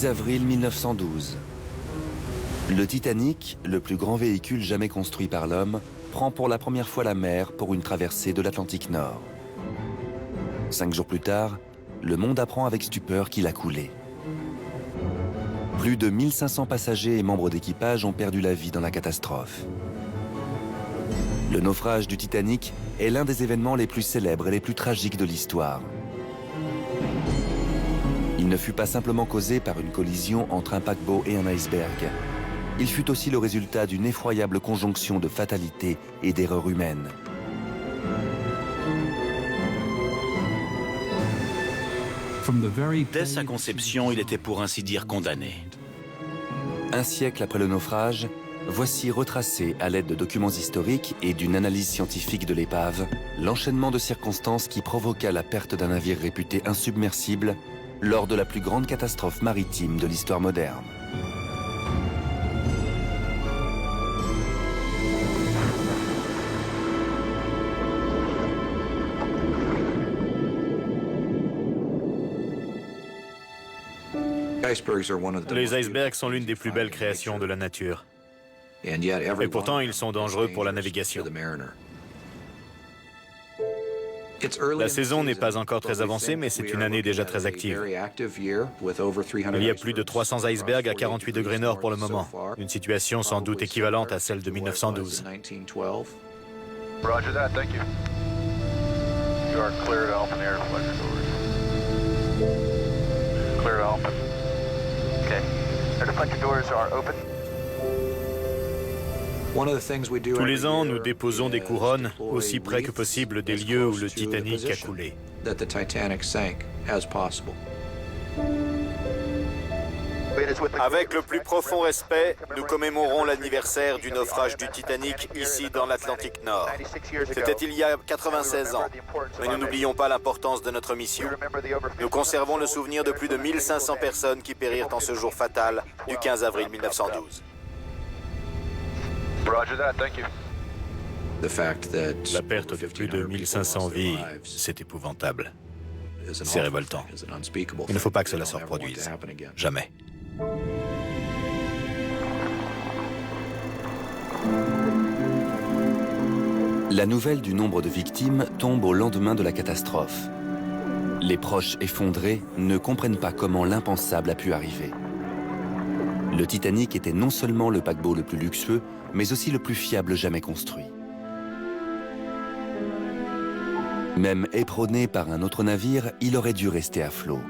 10 avril 1912. Le Titanic, le plus grand véhicule jamais construit par l'homme, prend pour la première fois la mer pour une traversée de l'Atlantique Nord. 5 jours plus tard, le monde apprend avec stupeur qu'il a coulé. Plus de 1500 passagers et membres d'équipage ont perdu la vie dans la catastrophe. Le naufrage du Titanic est l'un des événements les plus célèbres et les plus tragiques de l'histoire. Il ne fut pas simplement causé par une collision entre un paquebot et un iceberg. Il fut aussi le résultat d'une effroyable conjonction de fatalité et d'erreurs humaines. Dès sa conception, il était pour ainsi dire condamné. Un siècle après le naufrage, voici retracé à l'aide de documents historiques et d'une analyse scientifique de l'épave, l'enchaînement de circonstances qui provoqua la perte d'un navire réputé insubmersible lors de la plus grande catastrophe maritime de l'histoire moderne. Les icebergs sont l'une des plus belles créations de la nature. Et pourtant, ils sont dangereux pour la navigation. La saison n'est pas encore très avancée, mais c'est une année déjà très active. Il y a plus de 300 icebergs à 48 degrés nord pour le moment. Une situation sans doute équivalente à celle de 1912. Roger that, thank you. You are clear to open air flight doors. Clear to open. Okay. Air deflector doors are open. Tous les ans, nous déposons des couronnes aussi près que possible des lieux où le Titanic a coulé. Avec le plus profond respect, nous commémorons l'anniversaire du naufrage du Titanic ici dans l'Atlantique Nord. C'était il y a 96 ans, mais nous n'oublions pas l'importance de notre mission. Nous conservons le souvenir de plus de 1500 personnes qui périrent en ce jour fatal du 15 avril 1912. Roger that, thank you. La perte de plus de 1500 vies, c'est épouvantable. C'est révoltant. Il ne faut pas que cela se reproduise. Jamais. La nouvelle du nombre de victimes tombe au lendemain de la catastrophe. Les proches effondrés ne comprennent pas comment l'impensable a pu arriver. Le Titanic était non seulement le paquebot le plus luxueux, mais aussi le plus fiable jamais construit. Même éperonné par un autre navire, il aurait dû rester à flot.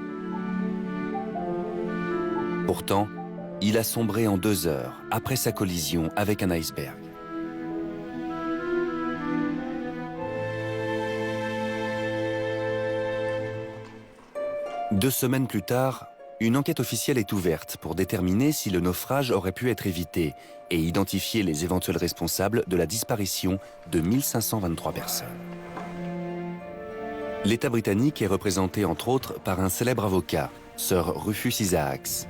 Pourtant, il a sombré en 2 heures après sa collision avec un iceberg. Deux semaines plus tard, une enquête officielle est ouverte pour déterminer si le naufrage aurait pu être évité et identifier les éventuels responsables de la disparition de 1523 personnes. L'État britannique est représenté entre autres par un célèbre avocat, Sir Rufus Isaacs.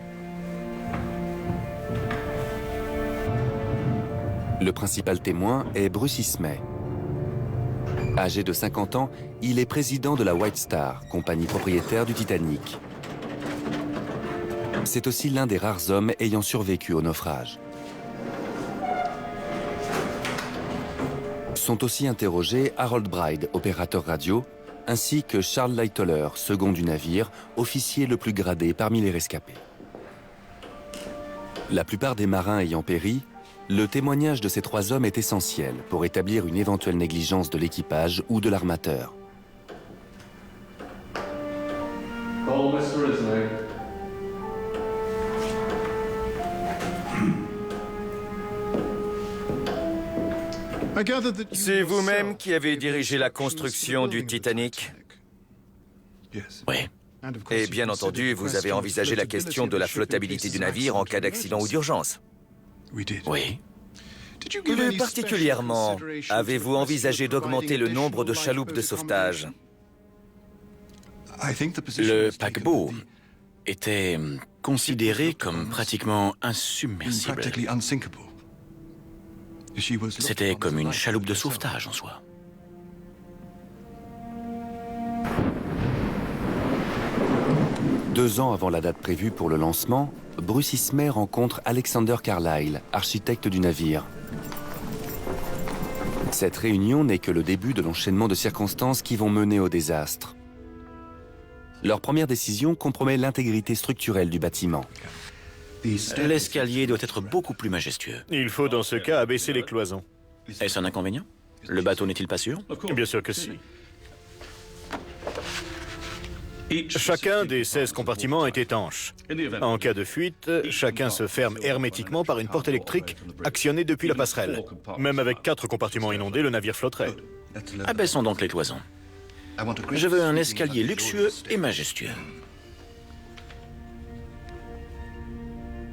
Le principal témoin est Bruce Ismay. Âgé de 50 ans, il est président de la White Star, compagnie propriétaire du Titanic. C'est aussi l'un des rares hommes ayant survécu au naufrage. Sont aussi interrogés Harold Bride, opérateur radio, ainsi que Charles Lightoller, second du navire, officier le plus gradé parmi les rescapés. La plupart des marins ayant péri, le témoignage de ces 3 hommes est essentiel pour établir une éventuelle négligence de l'équipage ou de l'armateur. C'est vous-même qui avez dirigé la construction du Titanic? Oui. Et bien entendu, vous avez envisagé la question de la flottabilité du navire en cas d'accident ou d'urgence. Oui. Plus particulièrement, avez-vous envisagé d'augmenter le nombre de chaloupes de sauvetage? Le paquebot était considéré comme pratiquement insubmersible. C'était comme une chaloupe de sauvetage en soi. 2 ans avant la date prévue pour le lancement, Bruce Ismay rencontre Alexander Carlyle, architecte du navire. Cette réunion n'est que le début de l'enchaînement de circonstances qui vont mener au désastre. Leur première décision compromet l'intégrité structurelle du bâtiment. L'escalier doit être beaucoup plus majestueux. Il faut dans ce cas abaisser les cloisons. Est-ce un inconvénient? Le bateau n'est-il pas sûr? Bien sûr que si. Chacun des 16 compartiments est étanche. En cas de fuite, chacun se ferme hermétiquement par une porte électrique actionnée depuis la passerelle. Même avec 4 compartiments inondés, le navire flotterait. Abaissons donc les cloisons. Je veux un escalier luxueux et majestueux.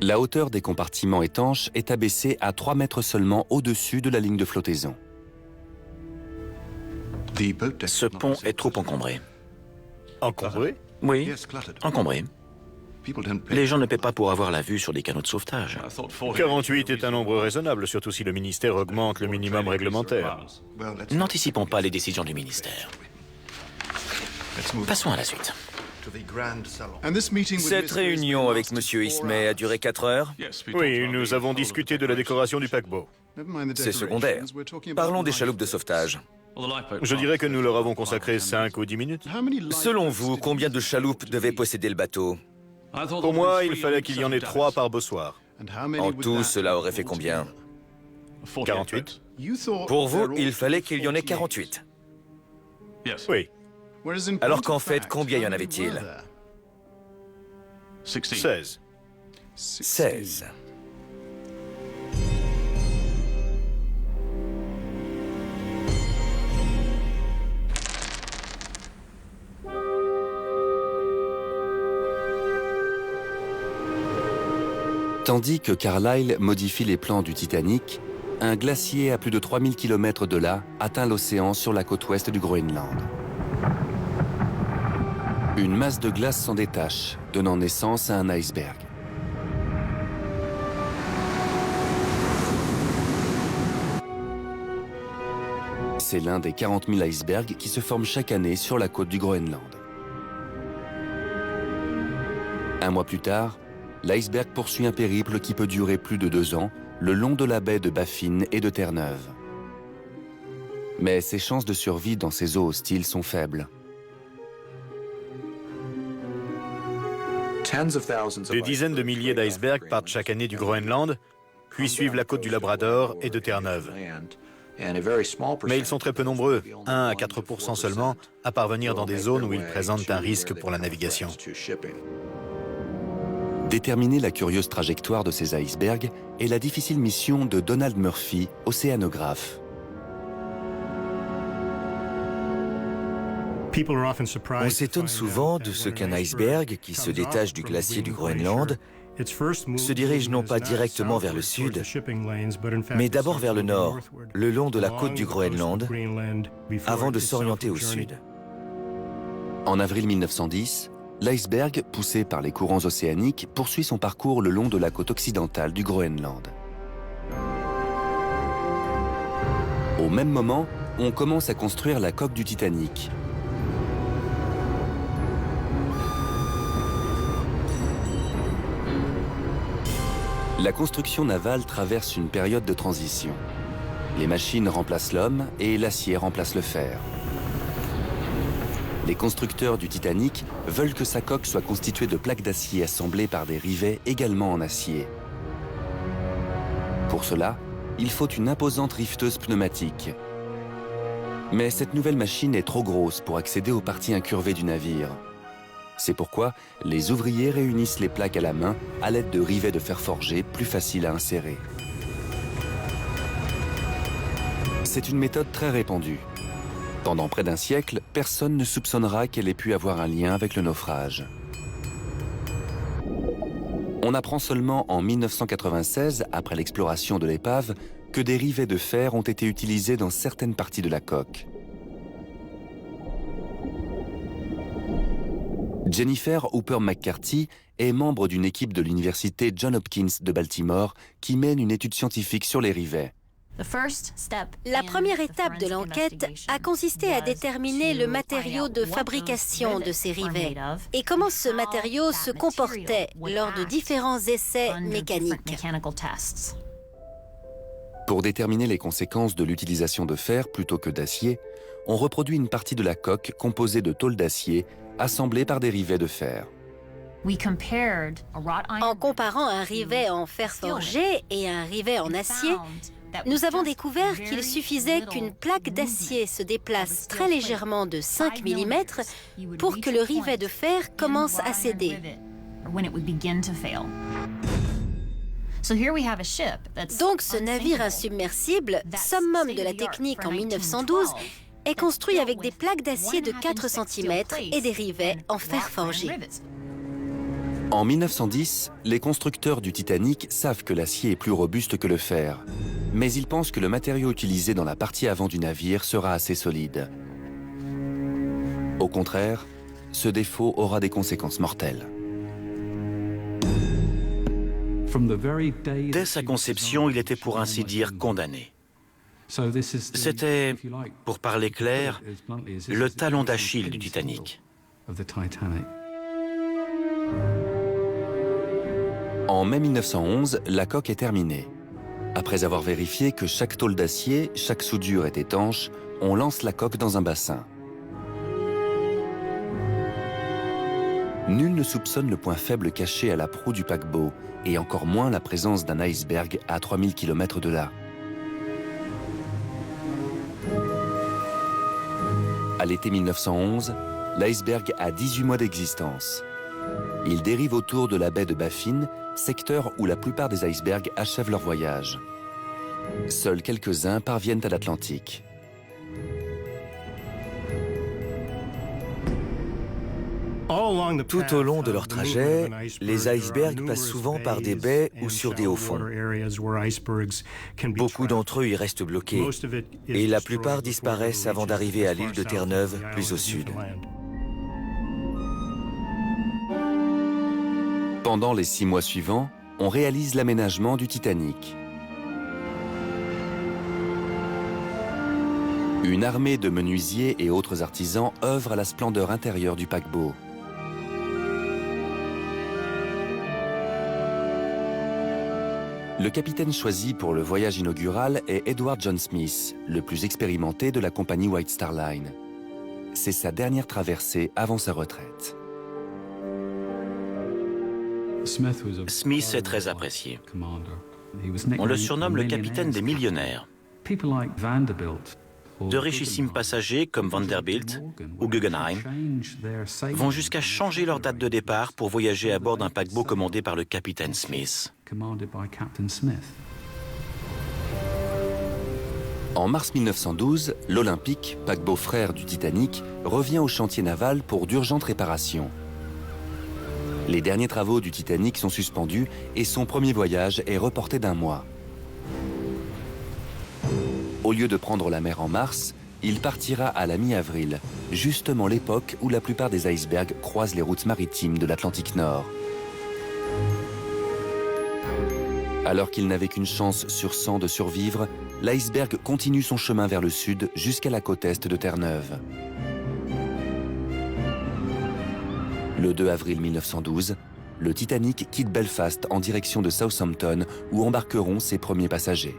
La hauteur des compartiments étanches est abaissée à 3 mètres seulement au-dessus de la ligne de flottaison. Ce pont est trop encombré. Encombré? Oui, encombré. Les gens ne paient pas pour avoir la vue sur des canaux de sauvetage. 48 est un nombre raisonnable, surtout si le ministère augmente le minimum réglementaire. N'anticipons pas les décisions du ministère. Passons à la suite. Cette réunion avec M. Ismay a duré 4 heures. Oui, nous avons discuté de la décoration du paquebot. C'est secondaire. Parlons des chaloupes de sauvetage. Je dirais que nous leur avons consacré 5 ou 10 minutes. Selon vous, combien de chaloupes devait posséder le bateau? Pour moi, il fallait qu'il y en ait 3 par bossoir. En tout, cela aurait fait combien? 48? Pour vous, il fallait qu'il y en ait 48. Oui. Alors qu'en fait, combien y en avait-il? 16. 16. Tandis que Carlyle modifie les plans du Titanic, un glacier à plus de 3000 km de là atteint l'océan sur la côte ouest du Groenland. Une masse de glace s'en détache, donnant naissance à un iceberg. C'est l'un des 40 000 icebergs qui se forment chaque année sur la côte du Groenland. Un mois plus tard, l'iceberg poursuit un périple qui peut durer plus de 2 ans, le long de la baie de Baffin et de Terre-Neuve. Mais ses chances de survie dans ces eaux hostiles sont faibles. Des dizaines de milliers d'icebergs partent chaque année du Groenland, puis suivent la côte du Labrador et de Terre-Neuve. Mais ils sont très peu nombreux, 1 à 4% seulement, à parvenir dans des zones où ils présentent un risque pour la navigation. Déterminer la curieuse trajectoire de ces icebergs est la difficile mission de Donald Murphy, océanographe. On s'étonne souvent de ce qu'un iceberg qui se détache du glacier du Groenland se dirige non pas directement vers le sud, mais d'abord vers le nord, le long de la côte du Groenland, avant de s'orienter au sud. En avril 1910, l'iceberg, poussé par les courants océaniques, poursuit son parcours le long de la côte occidentale du Groenland. Au même moment, on commence à construire la coque du Titanic. La construction navale traverse une période de transition. Les machines remplacent l'homme et l'acier remplace le fer. Les constructeurs du Titanic veulent que sa coque soit constituée de plaques d'acier assemblées par des rivets également en acier. Pour cela, il faut une imposante rifteuse pneumatique. Mais cette nouvelle machine est trop grosse pour accéder aux parties incurvées du navire. C'est pourquoi les ouvriers réunissent les plaques à la main à l'aide de rivets de fer forgé plus faciles à insérer. C'est une méthode très répandue. Pendant près d'un siècle, personne ne soupçonnera qu'elle ait pu avoir un lien avec le naufrage. On apprend seulement en 1996, après l'exploration de l'épave, que des rivets de fer ont été utilisés dans certaines parties de la coque. Jennifer Hooper McCarthy est membre d'une équipe de l'université Johns Hopkins de Baltimore qui mène une étude scientifique sur les rivets. La première étape de l'enquête a consisté à déterminer le matériau de fabrication de ces rivets et comment ce matériau se comportait lors de différents essais mécaniques. Pour déterminer les conséquences de l'utilisation de fer plutôt que d'acier, on reproduit une partie de la coque composée de tôle d'acier assemblée par des rivets de fer. En comparant un rivet en fer forgé et un rivet en acier, nous avons découvert qu'il suffisait qu'une plaque d'acier se déplace très légèrement de 5 mm pour que le rivet de fer commence à céder. Donc ce navire insubmersible, summum de la technique en 1912, est construit avec des plaques d'acier de 4 cm et des rivets en fer forgé. En 1910, les constructeurs du Titanic savent que l'acier est plus robuste que le fer, mais ils pensent que le matériau utilisé dans la partie avant du navire sera assez solide. Au contraire, ce défaut aura des conséquences mortelles. Dès sa conception, il était pour ainsi dire condamné. C'était, pour parler clair, le talon d'Achille du Titanic. En mai 1911, la coque est terminée. Après avoir vérifié que chaque tôle d'acier, chaque soudure est étanche, on lance la coque dans un bassin. Nul ne soupçonne le point faible caché à la proue du paquebot, et encore moins la présence d'un iceberg à 3000 km de là. À l'été 1911, l'iceberg a 18 mois d'existence. Il dérive autour de la baie de Baffin, secteur où la plupart des icebergs achèvent leur voyage. Seuls quelques-uns parviennent à l'Atlantique. Tout au long de leur trajet, les icebergs passent souvent par des baies ou sur des hauts fonds. Beaucoup d'entre eux y restent bloqués et la plupart disparaissent avant d'arriver à l'île de Terre-Neuve, plus au sud. Pendant les 6 mois suivants, on réalise l'aménagement du Titanic. Une armée de menuisiers et autres artisans œuvre à la splendeur intérieure du paquebot. Le capitaine choisi pour le voyage inaugural est Edward John Smith, le plus expérimenté de la compagnie White Star Line. C'est sa dernière traversée avant sa retraite. Smith est très apprécié. On le surnomme le capitaine des millionnaires. De richissimes passagers comme Vanderbilt ou Guggenheim vont jusqu'à changer leur date de départ pour voyager à bord d'un paquebot commandé par le capitaine Smith. En mars 1912, l'Olympique, paquebot frère du Titanic, revient au chantier naval pour d'urgentes réparations. Les derniers travaux du Titanic sont suspendus et son premier voyage est reporté d'1 mois. Au lieu de prendre la mer en mars, il partira à la mi-avril, justement l'époque où la plupart des icebergs croisent les routes maritimes de l'Atlantique Nord. Alors qu'il n'avait qu'une chance sur 100 de survivre, l'iceberg continue son chemin vers le sud jusqu'à la côte est de Terre-Neuve. Le 2 avril 1912, le Titanic quitte Belfast en direction de Southampton où embarqueront ses premiers passagers.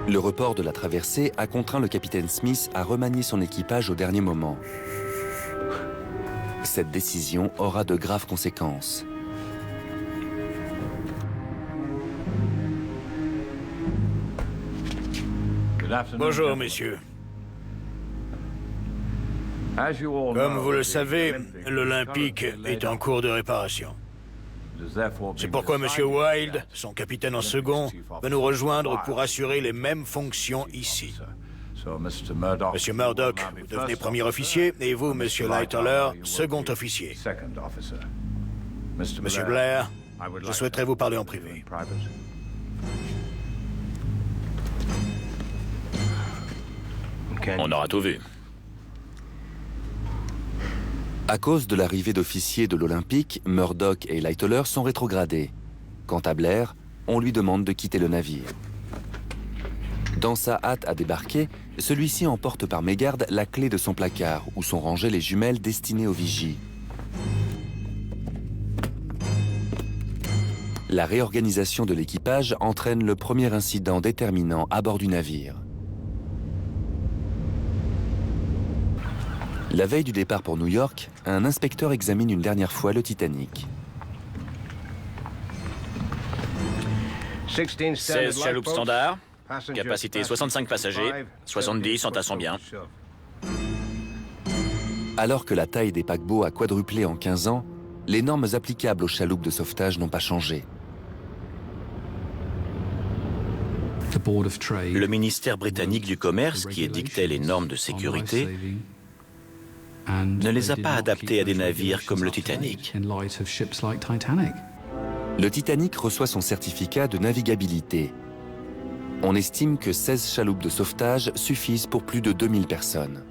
Le report de la traversée a contraint le capitaine Smith à remanier son équipage au dernier moment. Cette décision aura de graves conséquences. Bonjour, messieurs. Comme vous le savez, l'Olympique est en cours de réparation. C'est pourquoi M. Wilde, son capitaine en second, va nous rejoindre pour assurer les mêmes fonctions ici. M. Murdoch, vous devenez premier officier, et vous, M. Lightoller, second officier. M. Blair, je souhaiterais vous parler en privé. On aura tout vu. À cause de l'arrivée d'officiers de l'Olympique, Murdoch et Lightoller sont rétrogradés. Quant à Blair, on lui demande de quitter le navire. Dans sa hâte à débarquer, celui-ci emporte par mégarde la clé de son placard, où sont rangées les jumelles destinées aux vigies. La réorganisation de l'équipage entraîne le premier incident déterminant à bord du navire. La veille du départ pour New York, un inspecteur examine une dernière fois le Titanic. 16 chaloupes standards, capacité 65 passagers, 70 entassant bien. Alors que la taille des paquebots a quadruplé en 15 ans, les normes applicables aux chaloupes de sauvetage n'ont pas changé. Le ministère britannique du Commerce, qui édictait les normes de sécurité, ne les a pas adaptées à des navires comme le Titanic. Le Titanic reçoit son certificat de navigabilité. On estime que 16 chaloupes de sauvetage suffisent pour plus de 2000 personnes.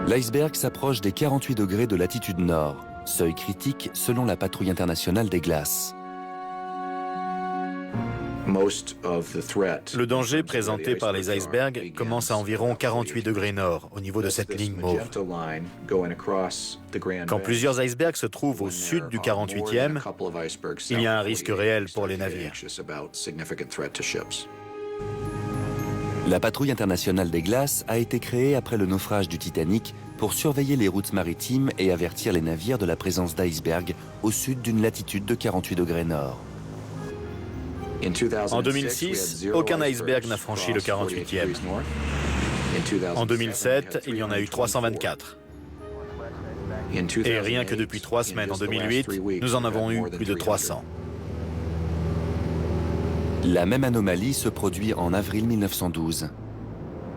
L'iceberg s'approche des 48 degrés de latitude nord, seuil critique selon la Patrouille internationale des glaces. Le danger présenté par les icebergs commence à environ 48 degrés nord, au niveau de cette ligne mauve. Quand plusieurs icebergs se trouvent au sud du 48e, il y a un risque réel pour les navires. La Patrouille internationale des glaces a été créée après le naufrage du Titanic pour surveiller les routes maritimes et avertir les navires de la présence d'icebergs au sud d'une latitude de 48 degrés nord. En 2006, aucun iceberg n'a franchi le 48e. En 2007, il y en a eu 324. Et rien que depuis 3 semaines, en 2008, nous en avons eu plus de 300. La même anomalie se produit en avril 1912.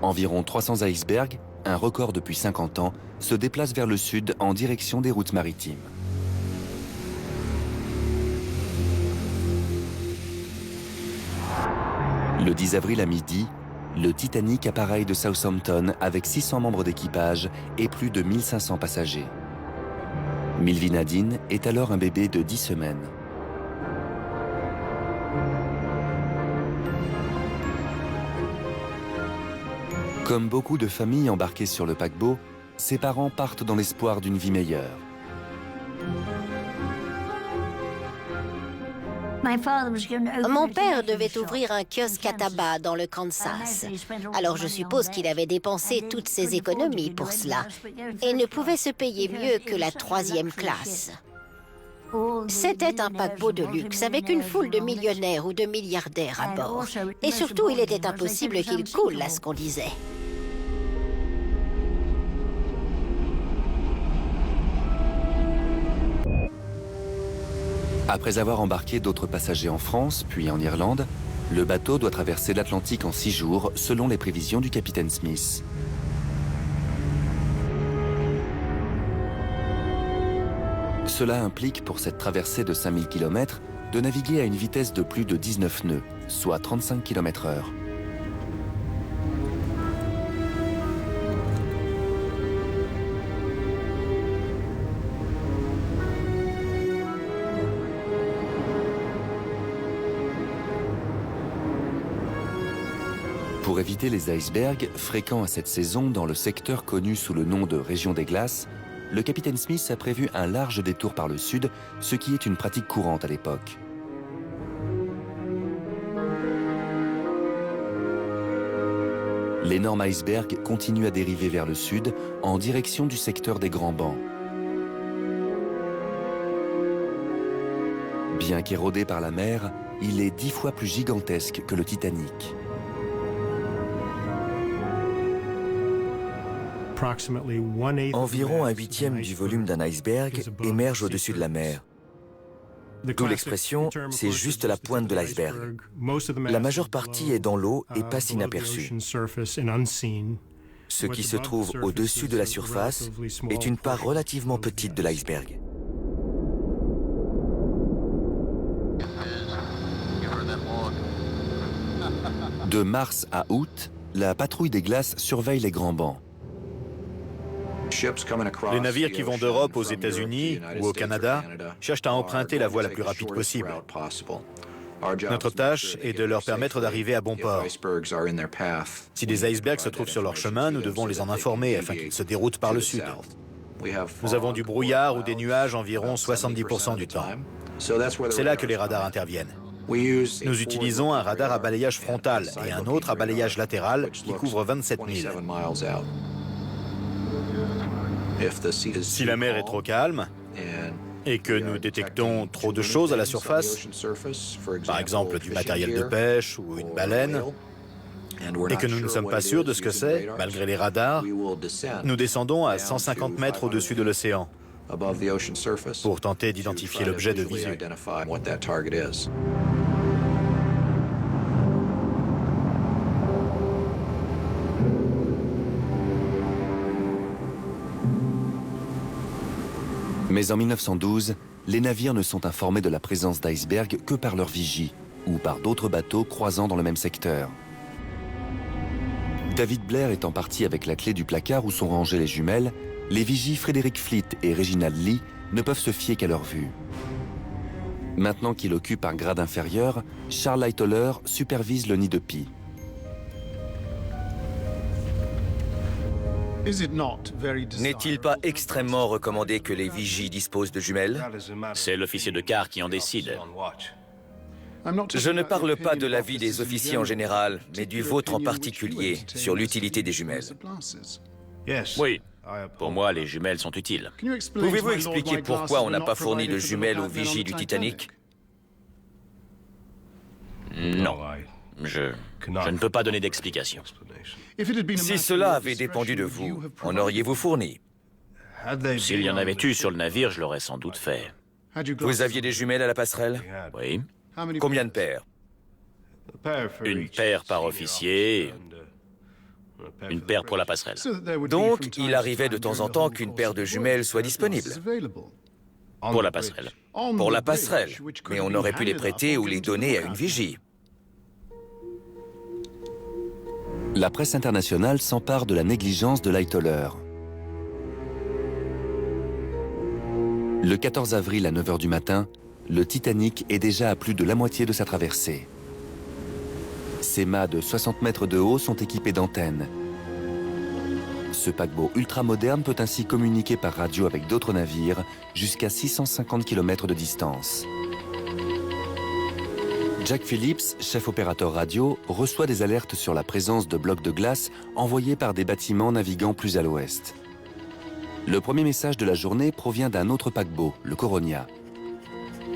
Environ 300 icebergs, un record depuis 50 ans, se déplacent vers le sud en direction des routes maritimes. Le 10 avril à midi, le Titanic appareille de Southampton avec 600 membres d'équipage et plus de 1500 passagers. Milvin Adin est alors un bébé de 10 semaines. Comme beaucoup de familles embarquées sur le paquebot, ses parents partent dans l'espoir d'une vie meilleure. Mon père devait ouvrir un kiosque à tabac dans le Kansas. Alors je suppose qu'il avait dépensé toutes ses économies pour cela et ne pouvait se payer mieux que la 3e classe. C'était un paquebot de luxe avec une foule de millionnaires ou de milliardaires à bord. Et surtout, il était impossible qu'il coule, à ce qu'on disait. Après avoir embarqué d'autres passagers en France, puis en Irlande, le bateau doit traverser l'Atlantique en 6 jours, selon les prévisions du capitaine Smith. Cela implique pour cette traversée de 5000 km de naviguer à une vitesse de plus de 19 nœuds, soit 35 km/h. Pour éviter les icebergs, fréquents à cette saison dans le secteur connu sous le nom de région des glaces, le capitaine Smith a prévu un large détour par le sud, ce qui est une pratique courante à l'époque. L'énorme iceberg continue à dériver vers le sud, en direction du secteur des Grands Bancs. Bien qu'érodé par la mer, il est 10 fois plus gigantesque que le Titanic. Environ un huitième du volume d'un iceberg émerge au-dessus de la mer. D'où l'expression « c'est juste la pointe de l'iceberg ». La majeure partie est dans l'eau et passe inaperçue. Ce qui se trouve au-dessus de la surface est une part relativement petite de l'iceberg. De mars à août, la patrouille des glaces surveille les Grands Bancs. Les navires qui vont d'Europe aux États-Unis ou au Canada cherchent à emprunter la voie la plus rapide possible. Notre tâche est de leur permettre d'arriver à bon port. Si des icebergs se trouvent sur leur chemin, nous devons les en informer afin qu'ils se déroutent par le sud. Nous avons du brouillard ou des nuages environ 70% du temps. C'est là que les radars interviennent. Nous utilisons un radar à balayage frontal et un autre à balayage latéral qui couvre 27 000. Si la mer est trop calme et que nous détectons trop de choses à la surface, par exemple du matériel de pêche ou une baleine, et que nous ne sommes pas sûrs de ce que c'est, malgré les radars, nous descendons à 150 mètres au-dessus de l'océan pour tenter d'identifier l'objet de visu. Mais en 1912, les navires ne sont informés de la présence d'icebergs que par leur vigie ou par d'autres bateaux croisant dans le même secteur. David Blair étant parti avec la clé du placard où sont rangées les jumelles, les vigies Frederick Fleet et Reginald Lee ne peuvent se fier qu'à leur vue. Maintenant qu'il occupe un grade inférieur, Charles Lightoller supervise le nid de pie. N'est-il pas extrêmement recommandé que les vigies disposent de jumelles? C'est l'officier de quart qui en décide. Je ne parle pas de l'avis des officiers en général, mais du vôtre en particulier, sur l'utilité des jumelles. Oui, pour moi, les jumelles sont utiles. Pouvez-vous expliquer pourquoi on n'a pas fourni de jumelles aux vigies du Titanic? Non, je ne peux pas donner d'explication. Si cela avait dépendu de vous, en auriez-vous fourni? S'il y en avait eu sur le navire, je l'aurais sans doute fait. Vous aviez des jumelles à la passerelle? Oui. Combien de paires? Une paire par officier, une paire pour la passerelle. Donc, il arrivait de temps en temps qu'une paire de jumelles soit disponible. Pour la passerelle. Pour la passerelle, mais on aurait pu les prêter ou les donner à une vigie. La presse internationale s'empare de la négligence de Lightoller. Le 14 avril à 9 h du matin, le Titanic est déjà à plus de la moitié de sa traversée. Ses mâts de 60 mètres de haut sont équipés d'antennes. Ce paquebot ultramoderne peut ainsi communiquer par radio avec d'autres navires jusqu'à 650 km de distance. Jack Phillips, chef opérateur radio, reçoit des alertes sur la présence de blocs de glace envoyés par des bâtiments naviguant plus à l'ouest. Le premier message de la journée provient d'un autre paquebot, le Coronia.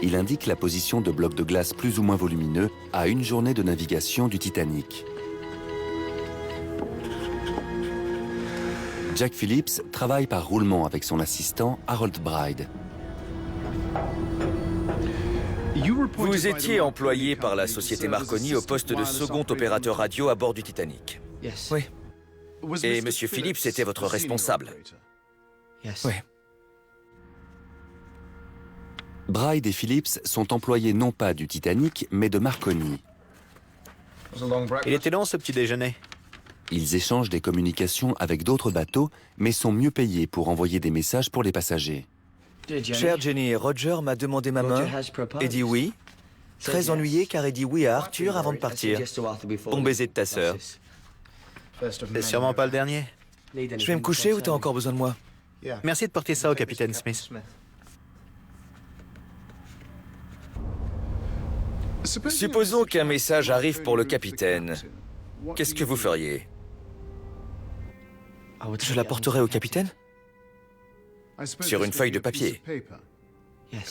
Il indique la position de blocs de glace plus ou moins volumineux à une journée de navigation du Titanic. Jack Phillips travaille par roulement avec son assistant Harold Bride. Vous étiez employé par la société Marconi au poste de second opérateur radio à bord du Titanic. Oui. Et M. Phillips était votre responsable. Oui. Bride et Phillips sont employés non pas du Titanic, mais de Marconi. Il était long ce petit déjeuner. Ils échangent des communications avec d'autres bateaux, mais sont mieux payés pour envoyer des messages pour les passagers. Chère Jenny, Roger m'a demandé ma main et dit oui. Très ennuyé car il dit oui à Arthur avant de partir. Bon baiser de ta sœur. C'est sûrement pas le dernier. Je vais me coucher ou t'as encore besoin de moi? Merci de porter ça au capitaine Smith. Supposons qu'un message arrive pour le capitaine. Qu'est-ce que vous feriez? Je l'apporterai au capitaine? Sur une feuille de papier.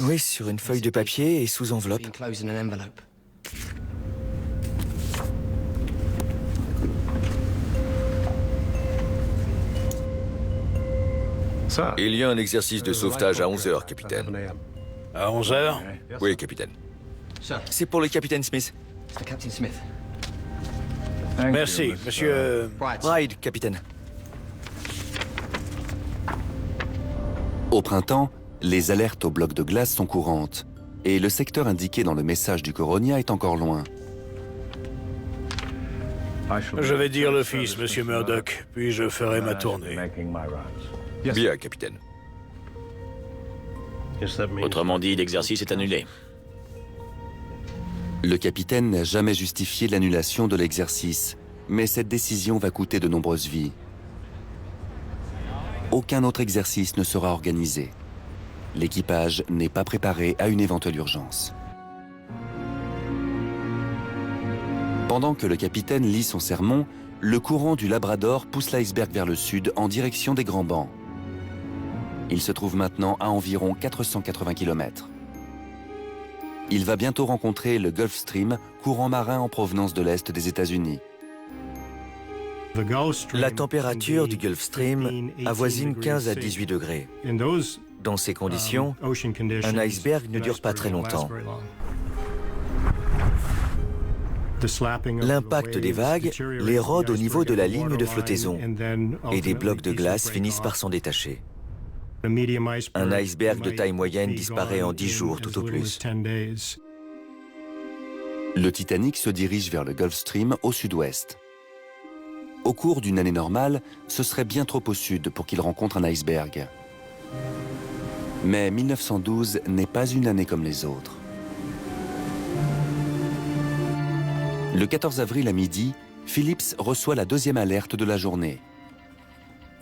Oui, sur une feuille de papier et sous enveloppe. Il y a un exercice de sauvetage à 11 h, capitaine. À 11 h? Oui, capitaine. C'est pour le capitaine Smith. Merci, monsieur... Bride, capitaine. Au printemps, les alertes aux blocs de glace sont courantes et le secteur indiqué dans le message du Coronia est encore loin. Je vais dire l'office, monsieur Murdoch, puis je ferai ma tournée. Bien, capitaine. Autrement dit, l'exercice est annulé. Le capitaine n'a jamais justifié l'annulation de l'exercice, mais cette décision va coûter de nombreuses vies. Aucun autre exercice ne sera organisé. L'équipage n'est pas préparé à une éventuelle urgence. Pendant que le capitaine lit son sermon, le courant du Labrador pousse l'iceberg vers le sud en direction des Grands Bancs. Il se trouve maintenant à environ 480 km. Il va bientôt rencontrer le Gulf Stream, courant marin en provenance de l'Est des États-Unis. La température du Gulf Stream avoisine 15 à 18 degrés. Dans ces conditions, un iceberg ne dure pas très longtemps. L'impact des vagues l'érode au niveau de la ligne de flottaison et des blocs de glace finissent par s'en détacher. Un iceberg de taille moyenne disparaît en 10 jours tout au plus. Le Titanic se dirige vers le Gulf Stream au sud-ouest. Au cours d'une année normale, ce serait bien trop au sud pour qu'il rencontre un iceberg. Mais 1912 n'est pas une année comme les autres. Le 14 avril à midi, Phillips reçoit la deuxième alerte de la journée.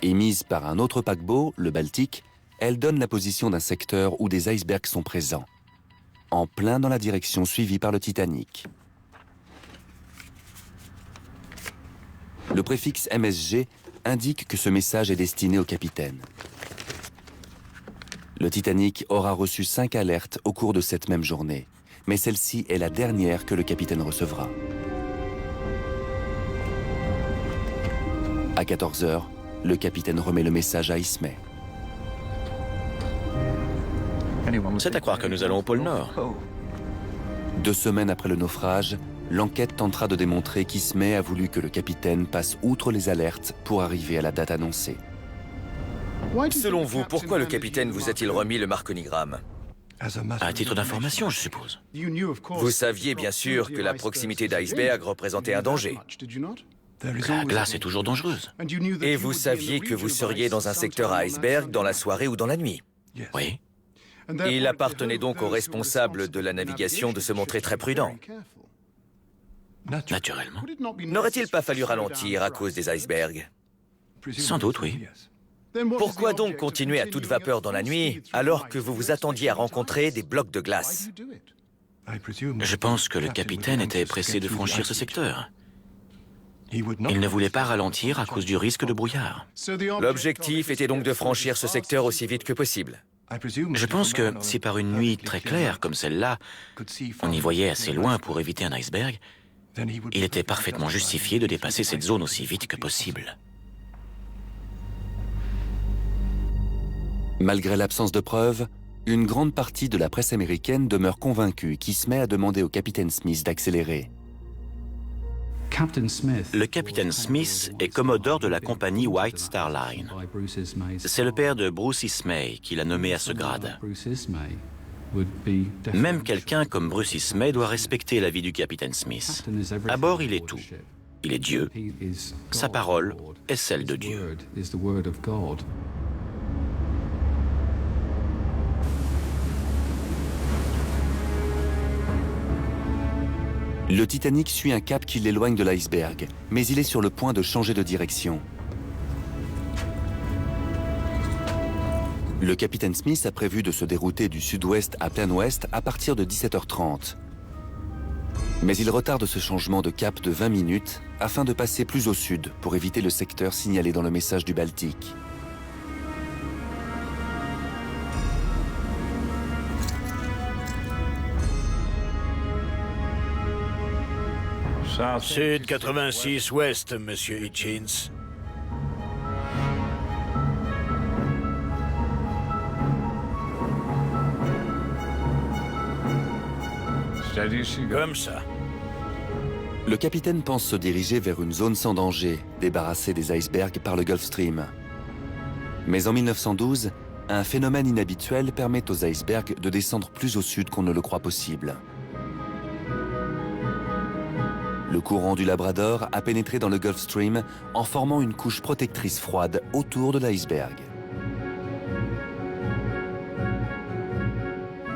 Émise par un autre paquebot, le Baltique, elle donne la position d'un secteur où des icebergs sont présents, en plein dans la direction suivie par le Titanic. Le préfixe MSG indique que ce message est destiné au capitaine. Le Titanic aura reçu 5 alertes au cours de cette même journée, mais celle-ci est la dernière que le capitaine recevra. À 14 h, le capitaine remet le message à Ismay. C'est à croire que nous allons au pôle Nord. 2 semaines après le naufrage, l'enquête tentera de démontrer qu'Ismay a voulu que le capitaine passe outre les alertes pour arriver à la date annoncée. Selon vous, pourquoi le capitaine vous a-t-il remis le marconigramme? À titre d'information, je suppose. Vous saviez bien sûr que la proximité d'iceberg représentait un danger. La glace est toujours dangereuse. Et vous saviez que vous seriez dans un secteur à iceberg dans la soirée ou dans la nuit. Oui. Il appartenait donc aux responsables de la navigation de se montrer très prudent. Naturellement. N'aurait-il pas fallu ralentir à cause des icebergs? Sans doute, oui. Pourquoi donc continuer à toute vapeur dans la nuit alors que vous vous attendiez à rencontrer des blocs de glace? Je pense que le capitaine était pressé de franchir ce secteur. Il ne voulait pas ralentir à cause du risque de brouillard. L'objectif était donc de franchir ce secteur aussi vite que possible. Je pense que si par une nuit très claire comme celle-là, on y voyait assez loin pour éviter un iceberg, il était parfaitement justifié de dépasser cette zone aussi vite que possible. Malgré l'absence de preuves, une grande partie de la presse américaine demeure convaincue qu'Ismay a demandé au capitaine Smith d'accélérer. Le capitaine Smith est commodore de la compagnie White Star Line. C'est le père de Bruce Ismay qui l'a nommé à ce grade. Même quelqu'un comme Bruce Ismay doit respecter l'avis du capitaine Smith. À bord, il est tout. Il est Dieu. Sa parole est celle de Dieu. Le Titanic suit un cap qui l'éloigne de l'iceberg, mais il est sur le point de changer de direction. Le capitaine Smith a prévu de se dérouter du sud-ouest à plein ouest à partir de 17 h 30. Mais il retarde ce changement de cap de 20 minutes afin de passer plus au sud pour éviter le secteur signalé dans le message du Baltique. Sud 86 ouest, monsieur Hitchens. Comme ça. Le capitaine pense se diriger vers une zone sans danger, débarrassée des icebergs par le Gulf Stream. Mais en 1912, un phénomène inhabituel permet aux icebergs de descendre plus au sud qu'on ne le croit possible. Le courant du Labrador a pénétré dans le Gulf Stream en formant une couche protectrice froide autour de l'iceberg.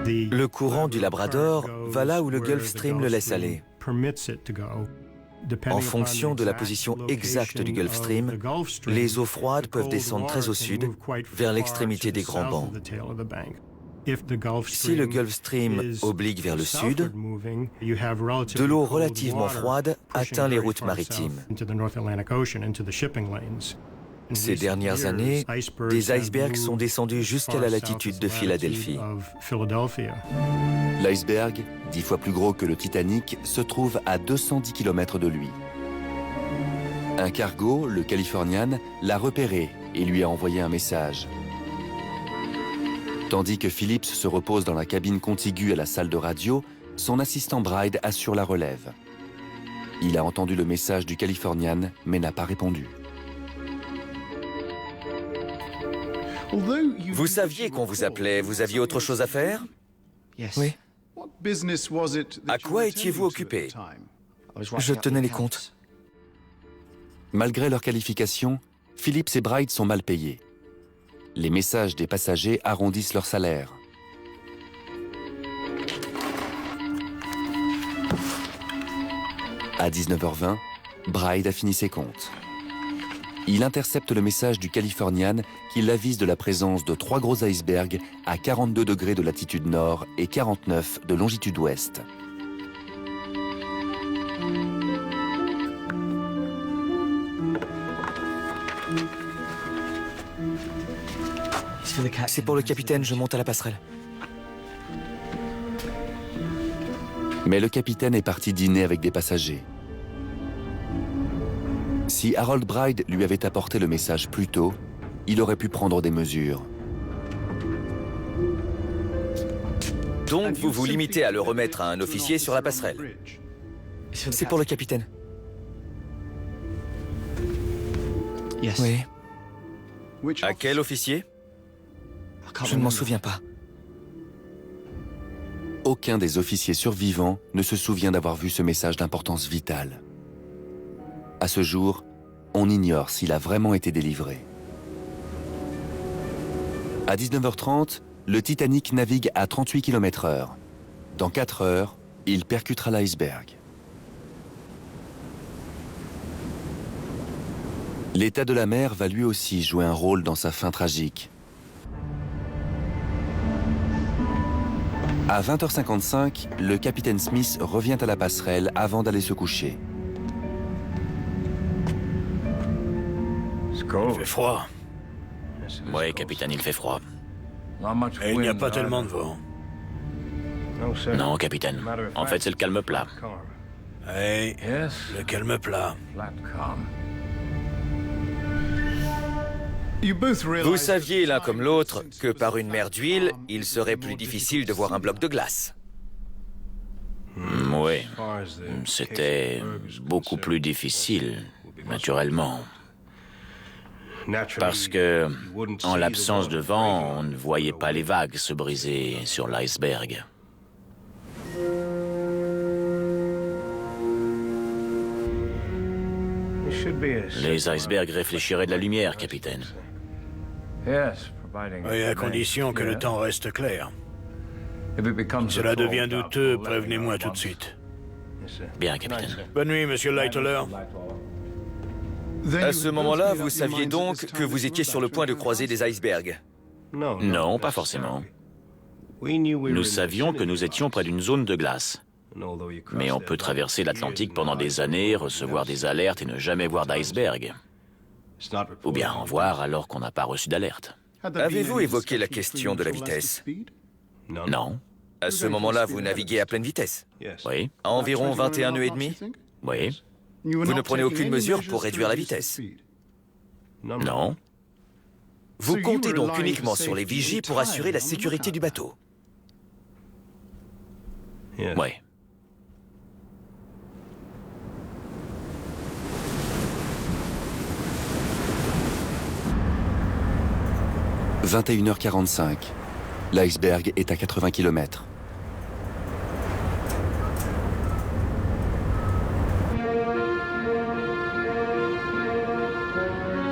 Le courant du Labrador va là où le Gulf Stream le laisse aller. En fonction de la position exacte du Gulf Stream, les eaux froides peuvent descendre très au sud, vers l'extrémité des grands bancs. Si le Gulf Stream oblique vers le sud, de l'eau relativement froide atteint les routes maritimes. Ces dernières années, des icebergs sont descendus jusqu'à la latitude de Philadelphie. L'iceberg, 10 fois plus gros que le Titanic, se trouve à 210 km de lui. Un cargo, le Californian, l'a repéré et lui a envoyé un message. Tandis que Phillips se repose dans la cabine contiguë à la salle de radio, son assistant Bride assure la relève. Il a entendu le message du Californian, mais n'a pas répondu. Vous saviez qu'on vous appelait, vous aviez autre chose à faire? Oui. À quoi étiez-vous occupé? Je tenais les comptes. Malgré leur qualification, Phillips et Bride sont mal payés. Les messages des passagers arrondissent leur salaire. À 19h20, Bride a fini ses comptes. Il intercepte le message du Californian qui l'avise de la présence de 3 gros icebergs à 42 degrés de latitude nord et 49 de longitude ouest. C'est pour le capitaine, je monte à la passerelle. Mais le capitaine est parti dîner avec des passagers. Si Harold Bride lui avait apporté le message plus tôt, il aurait pu prendre des mesures. Donc vous vous limitez à le remettre à un officier sur la passerelle? C'est pour le capitaine. Oui. À quel officier? Je ne m'en souviens pas. Aucun des officiers survivants ne se souvient d'avoir vu ce message d'importance vitale. À ce jour, on ignore s'il a vraiment été délivré. À 19h30, le Titanic navigue à 38 km/h. Dans 4 heures, il percutera l'iceberg. L'état de la mer va lui aussi jouer un rôle dans sa fin tragique. À 20h55, le capitaine Smith revient à la passerelle avant d'aller se coucher. Il fait froid. Oui, capitaine, il fait froid. Et il n'y a pas tellement de vent. Non, capitaine. En fait, c'est le calme plat. Oui, le calme plat. Vous saviez l'un comme l'autre que par une mer d'huile, il serait plus difficile de voir un bloc de glace. Oui, c'était beaucoup plus difficile, naturellement. Parce que, en l'absence de vent, on ne voyait pas les vagues se briser sur l'iceberg. Les icebergs réfléchiraient de la lumière, capitaine. Oui, à condition que le temps reste clair. Si cela devient douteux, prévenez-moi tout de suite. Bien, capitaine. Bonne nuit, monsieur Lightoller. À ce moment-là, vous saviez donc que vous étiez sur le point de croiser des icebergs? Non, pas forcément. Nous savions que nous étions près d'une zone de glace. Mais on peut traverser l'Atlantique pendant des années, recevoir des alertes et ne jamais voir d'iceberg. Ou bien en voir alors qu'on n'a pas reçu d'alerte. Avez-vous évoqué la question de la vitesse? Non. À ce moment-là, vous naviguez à pleine vitesse? Oui. À environ 21 nœuds et demi? Oui. Vous ne prenez aucune mesure pour réduire la vitesse? Non. Vous comptez donc uniquement sur les vigies pour assurer la sécurité du bateau? Oui. « 21h45. L'iceberg est à 80 km.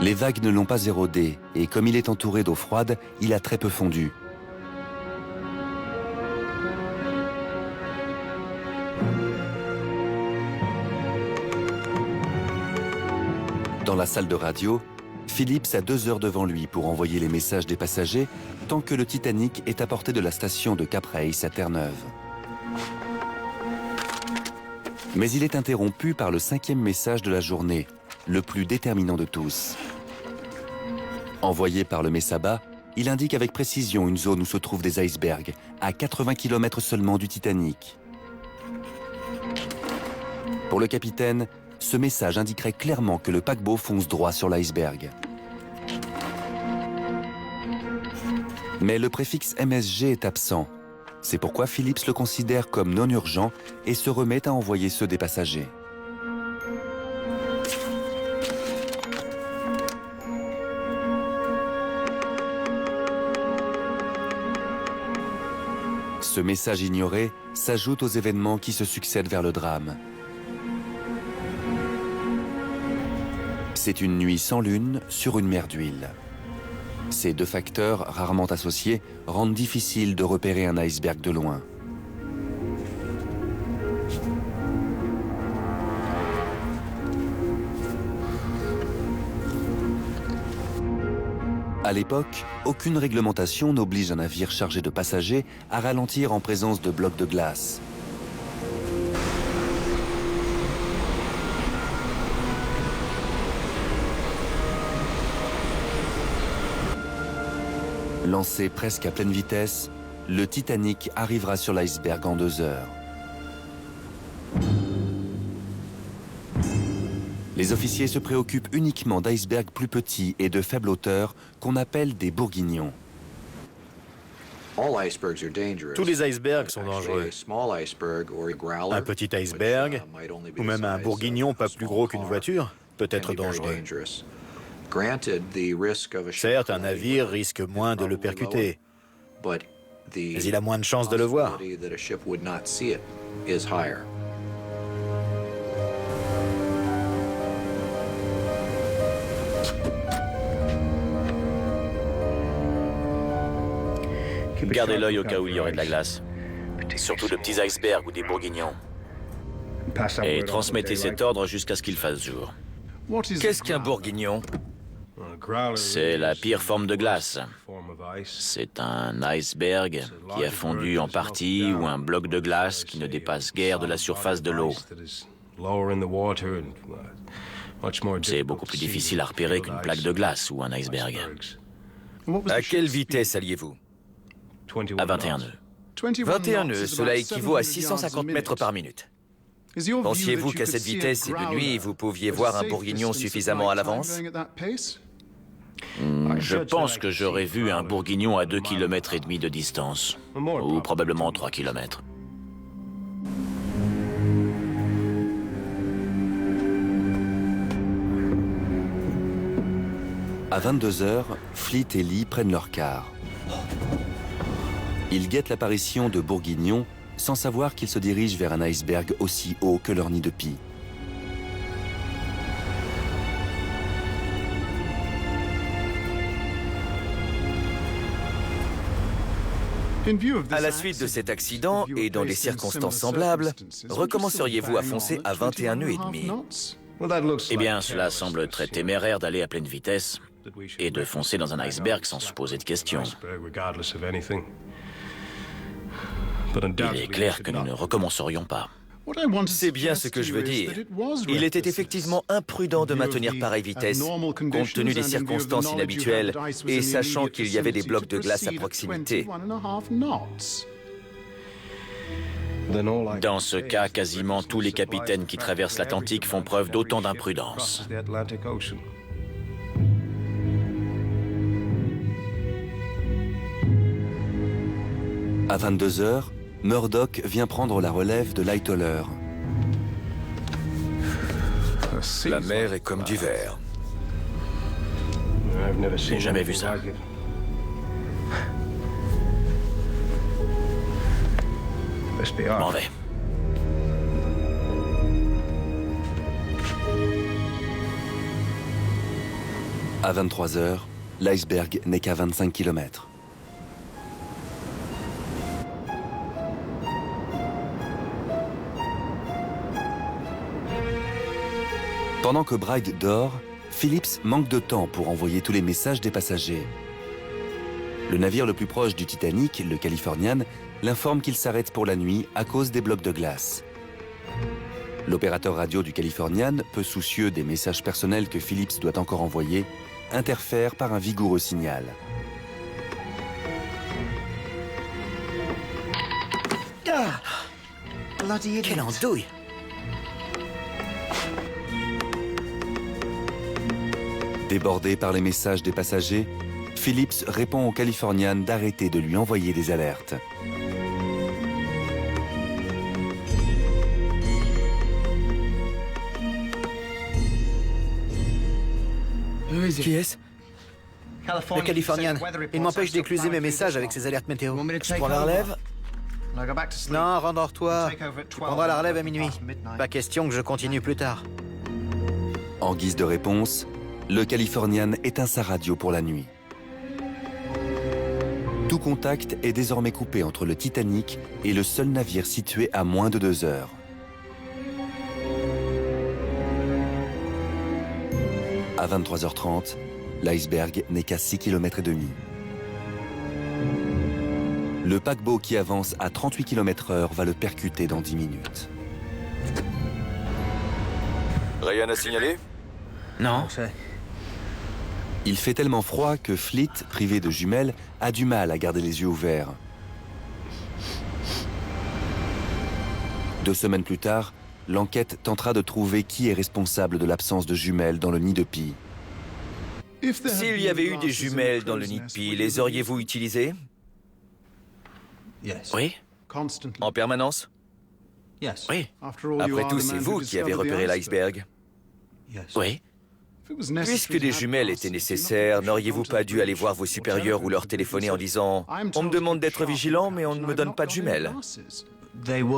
Les vagues ne l'ont pas érodé et comme il est entouré d'eau froide, il a très peu fondu. Dans la salle de radio, Phillips a 2 heures devant lui pour envoyer les messages des passagers tant que le Titanic est à portée de la station de Cap Race à Terre-Neuve. Mais il est interrompu par le 5e message de la journée, le plus déterminant de tous. Envoyé par le Mesaba, il indique avec précision une zone où se trouvent des icebergs, à 80 km seulement du Titanic. Pour le capitaine, ce message indiquerait clairement que le paquebot fonce droit sur l'iceberg. Mais le préfixe MSG est absent. C'est pourquoi Phillips le considère comme non urgent et se remet à envoyer ceux des passagers. Ce message ignoré s'ajoute aux événements qui se succèdent vers le drame. C'est une nuit sans lune sur une mer d'huile. Ces 2 facteurs, rarement associés, rendent difficile de repérer un iceberg de loin. À l'époque, aucune réglementation n'oblige un navire chargé de passagers à ralentir en présence de blocs de glace. Lancé presque à pleine vitesse, le Titanic arrivera sur l'iceberg en 2 heures. Les officiers se préoccupent uniquement d'icebergs plus petits et de faible hauteur qu'on appelle des bourguignons. Tous les icebergs sont dangereux. Un petit iceberg, ou même un bourguignon pas plus gros qu'une voiture, peut être dangereux. Certes, un navire risque moins de le percuter, mais il a moins de chances de le voir. Gardez l'œil au cas où il y aurait de la glace. Surtout de petits icebergs ou des bourguignons. Et transmettez cet ordre jusqu'à ce qu'il fasse jour. Qu'est-ce qu'un bourguignon? C'est la pire forme de glace. C'est un iceberg qui a fondu en partie ou un bloc de glace qui ne dépasse guère de la surface de l'eau. C'est beaucoup plus difficile à repérer qu'une plaque de glace ou un iceberg. À quelle vitesse alliez-vous? À 21 nœuds. 21 nœuds, cela équivaut à 650 mètres par minute. Pensiez-vous qu'à cette vitesse et de nuit, vous pouviez voir un bourguignon suffisamment à l'avance? Je pense que j'aurais vu un bourguignon à 2,5 km de distance, ou probablement 3 km. À 22 heures, Fleet et Lee prennent leur quart. Ils guettent l'apparition de bourguignons sans savoir qu'ils se dirigent vers un iceberg aussi haut que leur nid de pie. À la suite de cet accident et dans des circonstances semblables, recommenceriez-vous à foncer à 21 nœuds et demi? Eh bien, cela semble très téméraire d'aller à pleine vitesse et de foncer dans un iceberg sans se poser de questions. Il est clair que nous ne recommencerions pas. C'est bien ce que je veux dire. Il était effectivement imprudent de maintenir pareille vitesse, compte tenu des circonstances inhabituelles et sachant qu'il y avait des blocs de glace à proximité. Dans ce cas, quasiment tous les capitaines qui traversent l'Atlantique font preuve d'autant d'imprudence. À 22 heures, Murdoch vient prendre la relève de Lightoller. La mer est comme du verre. J'ai jamais vu ça. M'en vais. À 23 heures, l'iceberg n'est qu'à 25 km. Pendant que Bride dort, Phillips manque de temps pour envoyer tous les messages des passagers. Le navire le plus proche du Titanic, le Californian, l'informe qu'il s'arrête pour la nuit à cause des blocs de glace. L'opérateur radio du Californian, peu soucieux des messages personnels que Phillips doit encore envoyer, interfère par un vigoureux signal. Quelle andouille! Débordé par les messages des passagers, Phillips répond au Californian d'arrêter de lui envoyer des alertes. Qui est-ce? Le Californian. Il m'empêche d'écluser mes messages avec ses alertes météo. Je prends la relève? Non, rendors-toi. Tu prendras la relève à minuit. Pas question que je continue plus tard. En guise de réponse, le Californian éteint sa radio pour la nuit. Tout contact est désormais coupé entre le Titanic et le seul navire situé à moins de 2 heures. À 23h30, l'iceberg n'est qu'à 6,5 km. Le paquebot qui avance à 38 km/h va le percuter dans 10 minutes. Rien à signaler? Non. Il fait tellement froid que Fleet, privé de jumelles, a du mal à garder les yeux ouverts. 2 semaines plus tard, l'enquête tentera de trouver qui est responsable de l'absence de jumelles dans le nid de pie. S'il y avait eu des jumelles dans le nid de pie, les auriez-vous utilisées? Oui? En permanence? Oui. Après tout, c'est vous qui avez repéré l'iceberg. Oui. Puisque des jumelles étaient nécessaires, n'auriez-vous pas dû aller voir vos supérieurs ou leur téléphoner en disant « On me demande d'être vigilant, mais on ne me donne pas de jumelles ».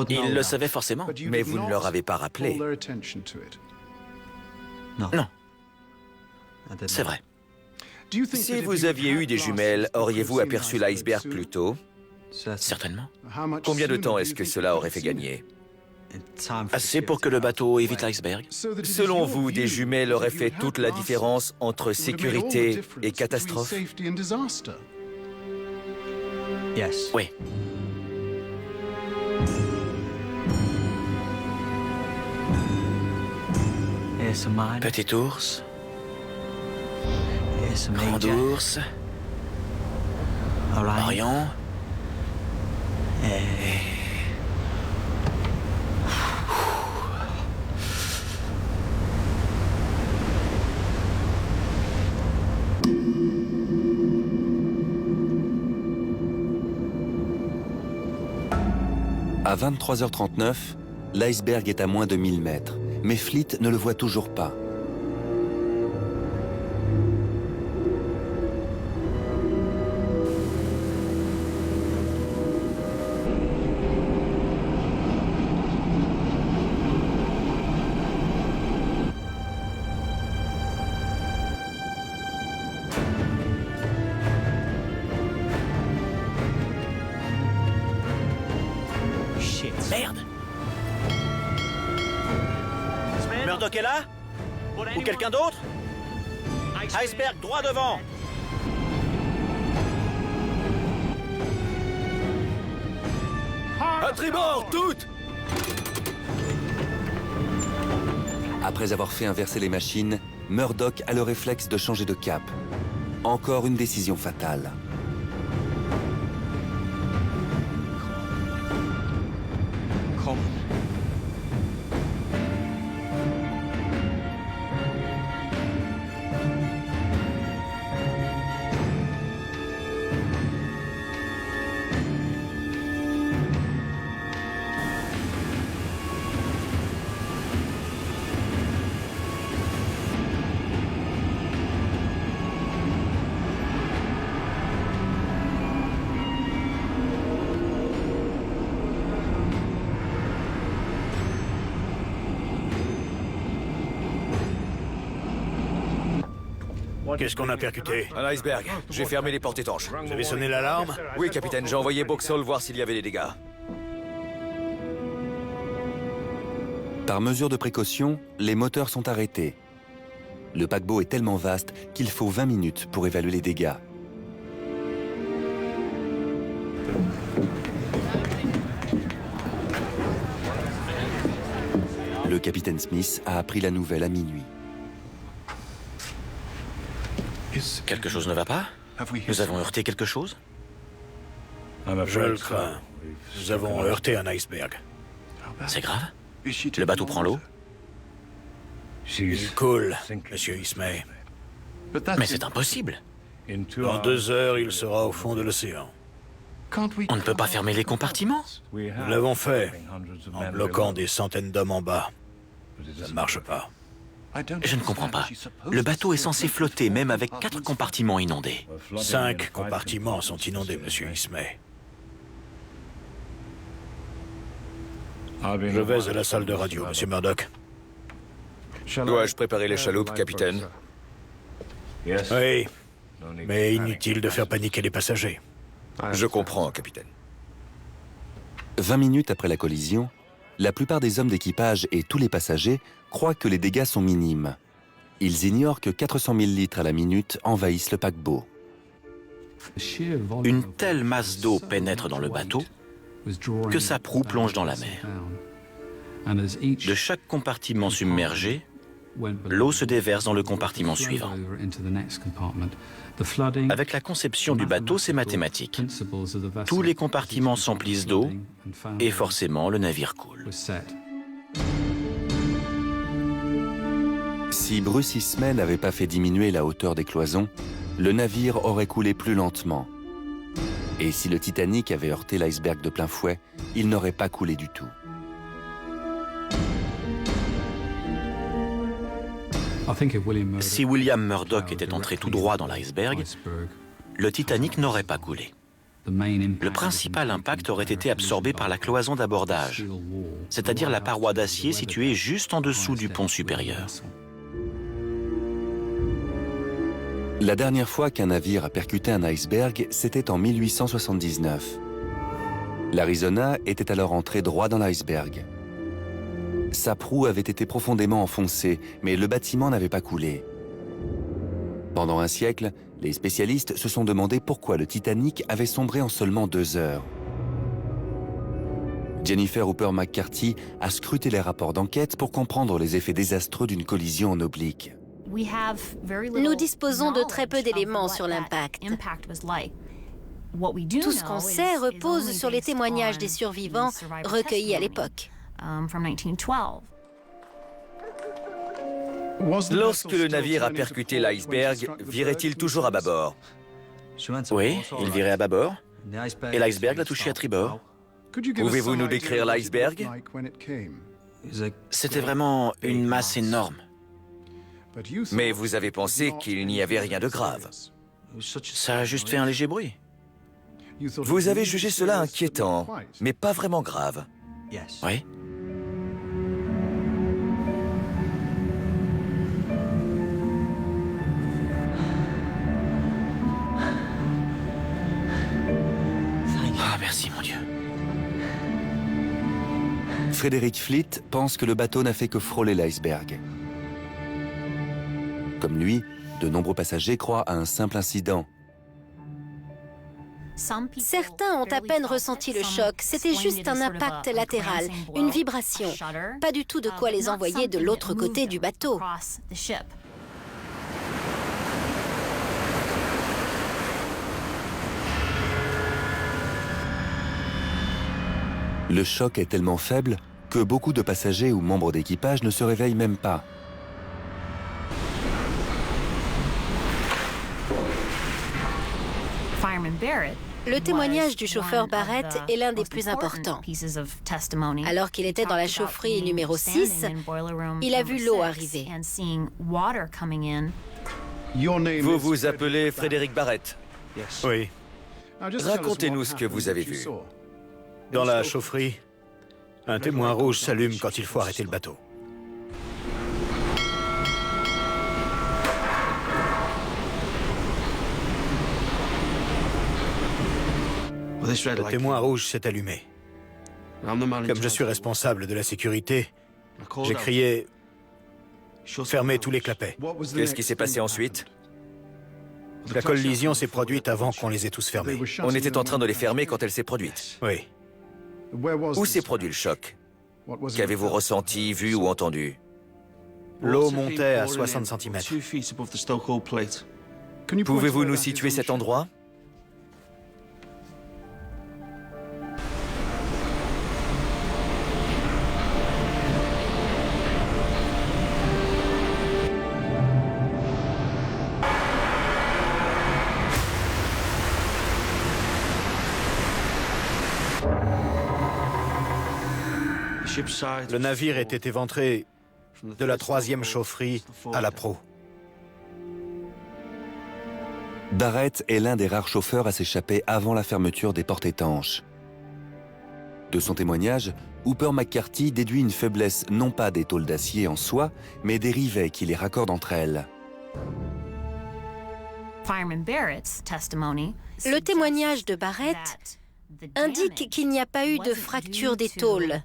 Ils le savaient forcément. Mais vous ne leur avez pas rappelé. Non. C'est vrai. Si vous aviez eu des jumelles, auriez-vous aperçu l'iceberg plus tôt? Certainement. Combien de temps est-ce que cela aurait fait gagner? Assez pour que le bateau évite l'iceberg. Selon vous, des jumelles auraient fait toute la différence entre sécurité et catastrophe? Oui. Petit ours. Grand ours. Orion. À 23h39, l'iceberg est à moins de 1000 mètres, mais Fleet ne le voit toujours pas. Merde! Murdoch est là? Ou quelqu'un d'autre? Iceberg droit devant! À tribord, toutes! Après avoir fait inverser les machines, Murdoch a le réflexe de changer de cap. Encore une décision fatale. Qu'est-ce qu'on a percuté? Un iceberg. J'ai fermé les portes étanches. Vous avez sonné l'alarme? Oui, capitaine, j'ai envoyé Boxall voir s'il y avait des dégâts. Par mesure de précaution, les moteurs sont arrêtés. Le paquebot est tellement vaste qu'il faut 20 minutes pour évaluer les dégâts. Le capitaine Smith a appris la nouvelle à minuit. Quelque chose ne va pas? Nous avons heurté quelque chose? Je le crains. Nous avons heurté un iceberg. C'est grave? Le bateau prend l'eau? Il coule, monsieur Ismay. Mais c'est impossible. Dans 2 heures, il sera au fond de l'océan. On ne peut pas fermer les compartiments? Nous l'avons fait, en bloquant des centaines d'hommes en bas. Ça ne marche pas. Je ne comprends pas. Le bateau est censé flotter, même avec 4 compartiments inondés. 5 compartiments sont inondés, monsieur Ismay. Je vais à la salle de radio, monsieur Murdoch. Dois-je préparer les chaloupes, capitaine? Oui, mais inutile de faire paniquer les passagers. Je comprends, capitaine. 20 minutes après la collision, la plupart des hommes d'équipage et tous les passagers croient que les dégâts sont minimes. Ils ignorent que 400 000 litres à la minute envahissent le paquebot. Une telle masse d'eau pénètre dans le bateau que sa proue plonge dans la mer. De chaque compartiment submergé, l'eau se déverse dans le compartiment suivant. Avec la conception du bateau, c'est mathématique. Tous les compartiments s'emplissent d'eau et forcément le navire coule. Si Bruce Ismay n'avait pas fait diminuer la hauteur des cloisons, le navire aurait coulé plus lentement. Et si le Titanic avait heurté l'iceberg de plein fouet, il n'aurait pas coulé du tout. Si William Murdoch était entré tout droit dans l'iceberg, le Titanic n'aurait pas coulé. Le principal impact aurait été absorbé par la cloison d'abordage, c'est-à-dire la paroi d'acier située juste en dessous du pont supérieur. La dernière fois qu'un navire a percuté un iceberg, c'était en 1879. L'Arizona était alors entré droit dans l'iceberg. Sa proue avait été profondément enfoncée, mais le bâtiment n'avait pas coulé. Pendant un siècle, les spécialistes se sont demandé pourquoi le Titanic avait sombré en seulement 2 heures. Jennifer Hooper McCarthy a scruté les rapports d'enquête pour comprendre les effets désastreux d'une collision en oblique. Nous disposons de très peu d'éléments sur l'impact. Tout ce qu'on sait repose sur les témoignages des survivants recueillis à l'époque. Lorsque le navire a percuté l'iceberg, virait-il toujours à bâbord? Oui, il virait à bâbord, et l'iceberg l'a touché à tribord. Pouvez-vous nous décrire l'iceberg? C'était vraiment une masse énorme. Mais vous avez pensé qu'il n'y avait rien de grave. Ça a juste fait un léger bruit. Vous avez jugé cela inquiétant, mais pas vraiment grave. Oui. Ah, merci, mon Dieu. Frédéric Fleet pense que le bateau n'a fait que frôler l'iceberg. Comme lui, de nombreux passagers croient à un simple incident. Certains ont à peine ressenti le choc, c'était juste un impact latéral, une vibration, pas du tout de quoi les envoyer de l'autre côté du bateau. Le choc est tellement faible que beaucoup de passagers ou membres d'équipage ne se réveillent même pas. Le témoignage du chauffeur Barrett est l'un des plus importants. Alors qu'il était dans la chaufferie numéro 6, il a vu l'eau arriver. Vous vous appelez Frédéric Barrett? Oui. Racontez-nous ce que vous avez vu. Dans la chaufferie, un témoin rouge s'allume quand il faut arrêter le bateau. Le témoin rouge s'est allumé. Comme je suis responsable de la sécurité, J'ai crié « Fermez tous les clapets ». Qu'est-ce qui s'est passé ensuite? La collision s'est produite avant qu'on les ait tous fermés. On était en train de les fermer quand elle s'est produite. Oui. Où s'est produit le choc? Qu'avez-vous ressenti, vu ou entendu? L'eau montait à 60 cm. Pouvez-vous nous situer cet endroit? Le navire était éventré de la 3e chaufferie à la proue. Barrett est l'un des rares chauffeurs à s'échapper avant la fermeture des portes étanches. De son témoignage, Hooper McCarthy déduit une faiblesse non pas des tôles d'acier en soi, mais des rivets qui les raccordent entre elles. Le témoignage de Barrett indique qu'il n'y a pas eu de fracture des tôles,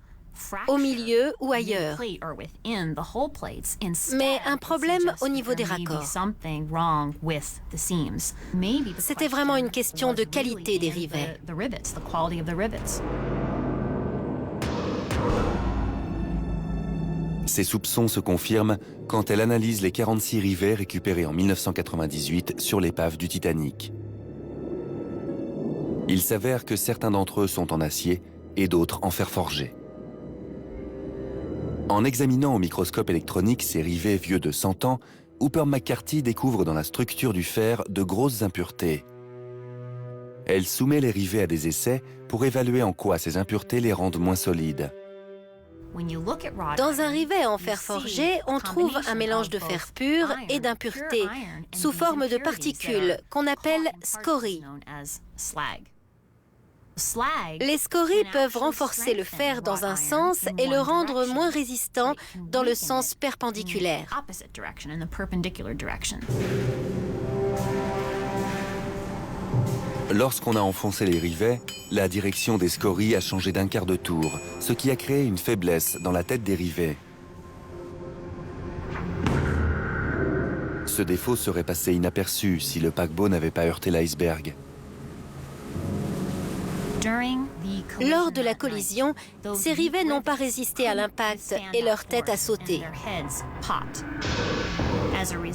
au milieu ou ailleurs, mais un problème au niveau des raccords. C'était vraiment une question de qualité des rivets. Ses soupçons se confirment quand elle analyse les 46 rivets récupérés en 1998 sur l'épave du Titanic. Il s'avère que certains d'entre eux sont en acier et d'autres en fer forgé. En examinant au microscope électronique ces rivets vieux de 100 ans, Hooper McCarthy découvre dans la structure du fer de grosses impuretés. Elle soumet les rivets à des essais pour évaluer en quoi ces impuretés les rendent moins solides. Dans un rivet en fer forgé, on trouve un mélange de fer pur et d'impuretés, sous forme de particules qu'on appelle scories. Les scories peuvent renforcer le fer dans un sens et le rendre moins résistant dans le sens perpendiculaire. Lorsqu'on a enfoncé les rivets, la direction des scories a changé d'un quart de tour, ce qui a créé une faiblesse dans la tête des rivets. Ce défaut serait passé inaperçu si le paquebot n'avait pas heurté l'iceberg. Lors de la collision, ces rivets n'ont pas résisté à l'impact et leur tête a sauté.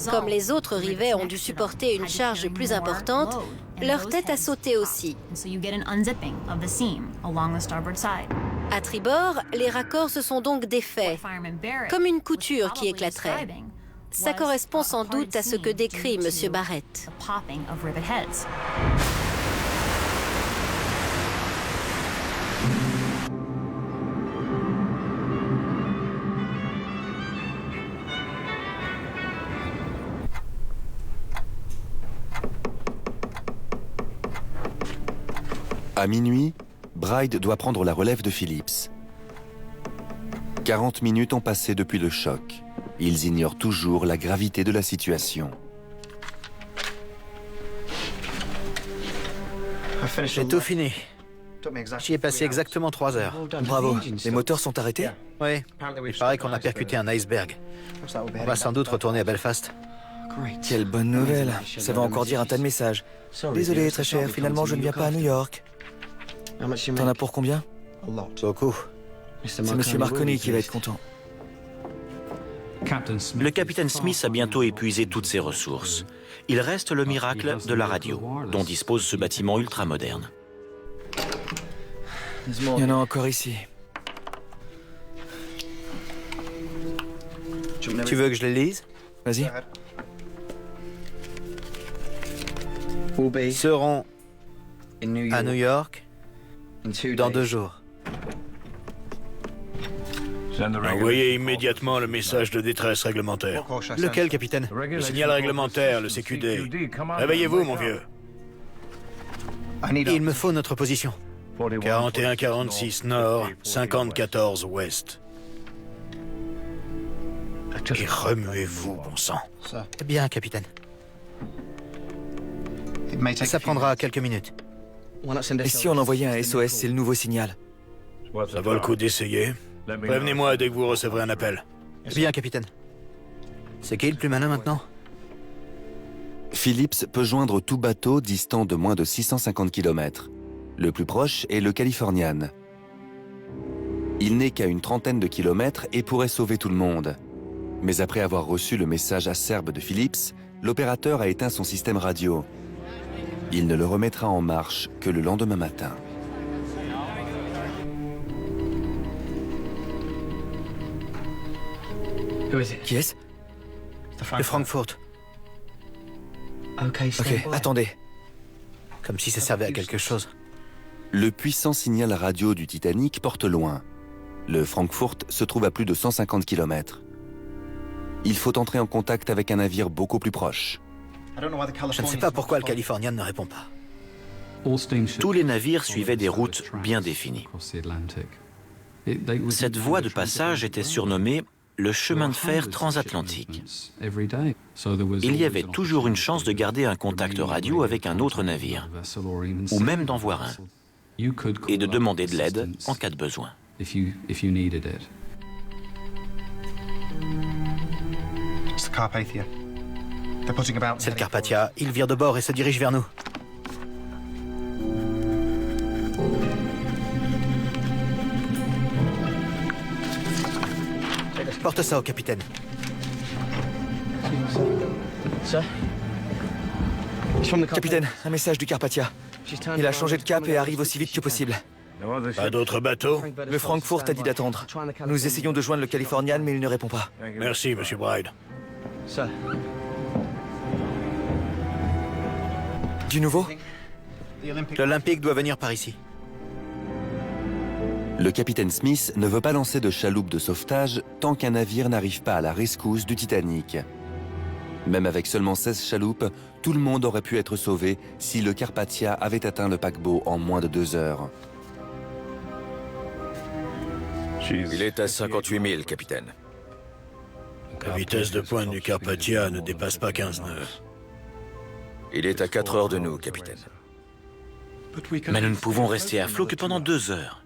Comme les autres rivets ont dû supporter une charge plus importante, leur tête a sauté aussi. À tribord, les raccords se sont donc défaits, comme une couture qui éclaterait. Ça correspond sans doute à ce que décrit M. Barrett. À minuit, Bride doit prendre la relève de Phillips. 40 minutes ont passé depuis le choc. Ils ignorent toujours la gravité de la situation. J'ai tout fini. J'y ai passé exactement 3 heures. Bravo. Les moteurs sont arrêtés? Oui, il paraît qu'on a percuté un iceberg. On va sans doute retourner à Belfast. Quelle bonne nouvelle. Ça va encore dire un tas de messages. Désolé, très cher, finalement je ne viens pas à New York. T'en as pour combien? Beaucoup. C'est Monsieur Marconi qui va être content. Le capitaine Smith a bientôt épuisé toutes ses ressources. Il reste le miracle de la radio, dont dispose ce bâtiment ultramoderne. Il y en a encore ici. Tu veux que je les lise? Vas-y. Seront à New York dans 2 jours. Envoyez immédiatement le message de détresse réglementaire. Lequel, capitaine? Le signal réglementaire, le CQD. Réveillez-vous, mon vieux. Il me faut notre position. 41-46 nord, 50-14 ouest. Et remuez-vous, bon sang. Bien, capitaine. Ça prendra quelques minutes. Et si on envoyait un SOS, c'est le nouveau signal? Ça vaut le coup d'essayer. Prévenez-moi dès que vous recevrez un appel. Bien, capitaine. C'est qui le plus malin maintenant? Phillips peut joindre tout bateau distant de moins de 650 km. Le plus proche est le Californian. Il n'est qu'à une trentaine de kilomètres et pourrait sauver tout le monde. Mais après avoir reçu le message acerbe de Phillips, l'opérateur a éteint son système radio. Il ne le remettra en marche que le lendemain matin. Qui est-ce? Le Frankfurt. Ok, attendez. Comme si ça servait à quelque chose. Le puissant signal radio du Titanic porte loin. Le Frankfurt se trouve à plus de 150 km. Il faut entrer en contact avec un navire beaucoup plus proche. Je ne sais pas pourquoi le Californian ne répond pas. Tous les navires suivaient des routes bien définies. Cette voie de passage était surnommée le chemin de fer transatlantique. Il y avait toujours une chance de garder un contact radio avec un autre navire, ou même d'en voir un, et de demander de l'aide en cas de besoin. C'est le Carpathia. Il vire de bord et se dirige vers nous. Porte ça au capitaine. Capitaine, un message du Carpathia. Il a changé de cap et arrive aussi vite que possible. Pas d'autres bateaux? Le Frankfurt a dit d'attendre. Nous essayons de joindre le Californian, mais il ne répond pas. Merci, Monsieur Bride. Du nouveau? L'Olympique doit venir par ici. Le capitaine Smith ne veut pas lancer de chaloupe de sauvetage tant qu'un navire n'arrive pas à la rescousse du Titanic. Même avec seulement 16 chaloupes, tout le monde aurait pu être sauvé si le Carpathia avait atteint le paquebot en moins de 2 heures. Il est à 58 000, capitaine. La vitesse de pointe du Carpathia ne dépasse pas 15 nœuds. Il est à 4 heures de nous, capitaine. Mais nous ne pouvons rester à flot que pendant 2 heures.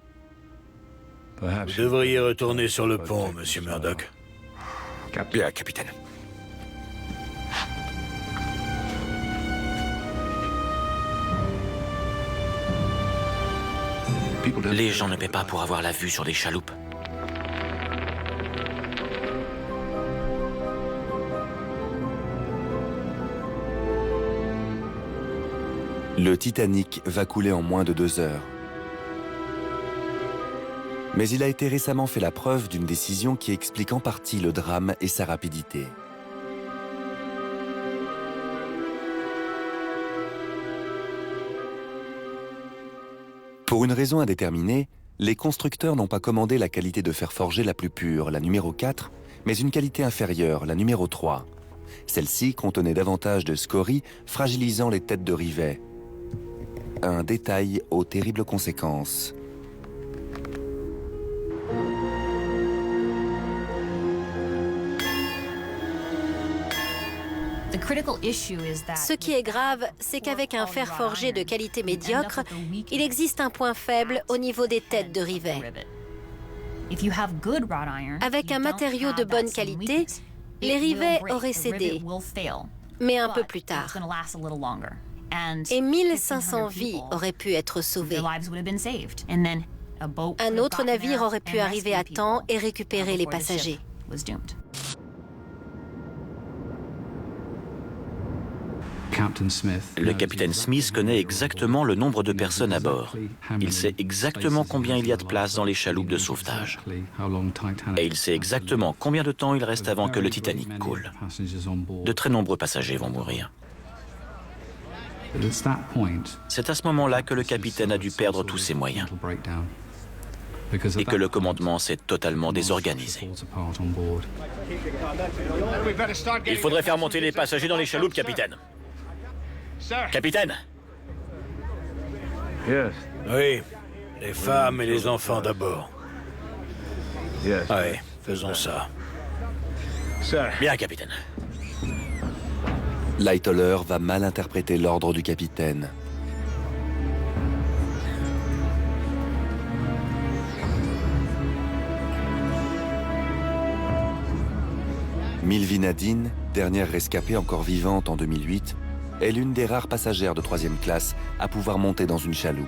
Vous devriez retourner sur le pont, Monsieur Murdoch. Bien, capitaine. Les gens ne paient pas pour avoir la vue sur des chaloupes. Le Titanic va couler en moins de 2 heures. Mais il a été récemment fait la preuve d'une décision qui explique en partie le drame et sa rapidité. Pour une raison indéterminée, les constructeurs n'ont pas commandé la qualité de fer forgé la plus pure, la numéro 4, mais une qualité inférieure, la numéro 3. Celle-ci contenait davantage de scories, fragilisant les têtes de rivet. Un détail aux terribles conséquences. Ce qui est grave, c'est qu'avec un fer forgé de qualité médiocre, il existe un point faible au niveau des têtes de rivet. Avec un matériau de bonne qualité, les rivets auraient cédé, mais un peu plus tard. Et 1500 vies auraient pu être sauvées. Un autre navire aurait pu arriver à temps et récupérer les passagers. Le capitaine Smith connaît exactement le nombre de personnes à bord. Il sait exactement combien il y a de place dans les chaloupes de sauvetage. Et il sait exactement combien de temps il reste avant que le Titanic coule. De très nombreux passagers vont mourir. C'est à ce moment-là que le capitaine a dû perdre tous ses moyens. Et que le commandement s'est totalement désorganisé. Il faudrait faire monter les passagers dans les chaloupes, capitaine. Capitaine! Oui, les femmes et les enfants d'abord. Oui, faisons ça. Bien, capitaine. Lightoller va mal interpréter l'ordre du capitaine. Milvy Nadine, dernière rescapée encore vivante en 2008, est l'une des rares passagères de 3e classe à pouvoir monter dans une chaloupe.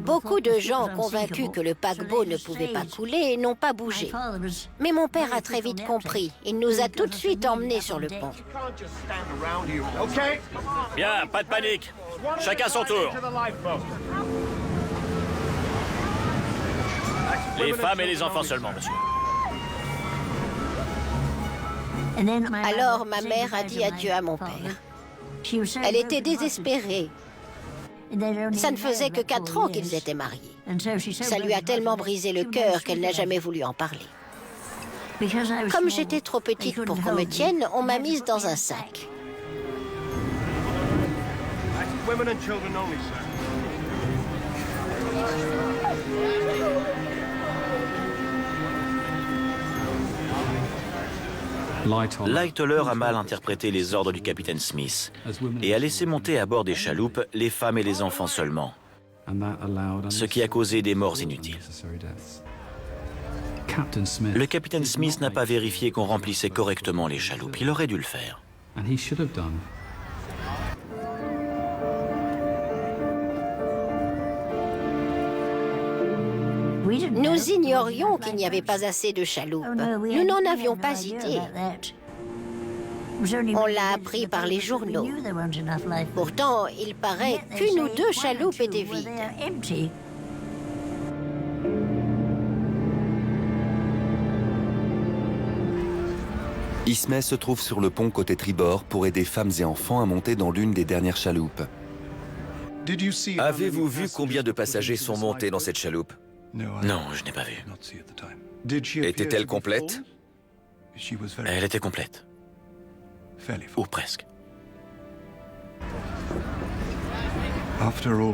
Beaucoup de gens convaincus que le paquebot ne pouvait pas couler n'ont pas bougé. Mais mon père a très vite compris. Il nous a tout de suite emmenés sur le pont. Bien, pas de panique. Chacun son tour. Les femmes et les enfants seulement, monsieur. Alors ma mère a dit adieu à mon père. Elle était désespérée. Ça ne faisait que 4 ans qu'ils étaient mariés. Ça lui a tellement brisé le cœur qu'elle n'a jamais voulu en parler. Comme j'étais trop petite pour qu'on me tienne, on m'a mise dans un sac. Lightoller a mal interprété les ordres du capitaine Smith et a laissé monter à bord des chaloupes les femmes et les enfants seulement, ce qui a causé des morts inutiles. Le capitaine Smith n'a pas vérifié qu'on remplissait correctement les chaloupes. Il aurait dû le faire. Nous ignorions qu'il n'y avait pas assez de chaloupes. Nous n'en avions pas idée. On l'a appris par les journaux. Pourtant, il paraît qu'une ou 2 chaloupes étaient vides. Ismay se trouve sur le pont côté tribord pour aider femmes et enfants à monter dans l'une des dernières chaloupes. Avez-vous vu combien de passagers sont montés dans cette chaloupe? Non, je n'ai pas vu. Était-elle complète? Elle était complète. Ou presque.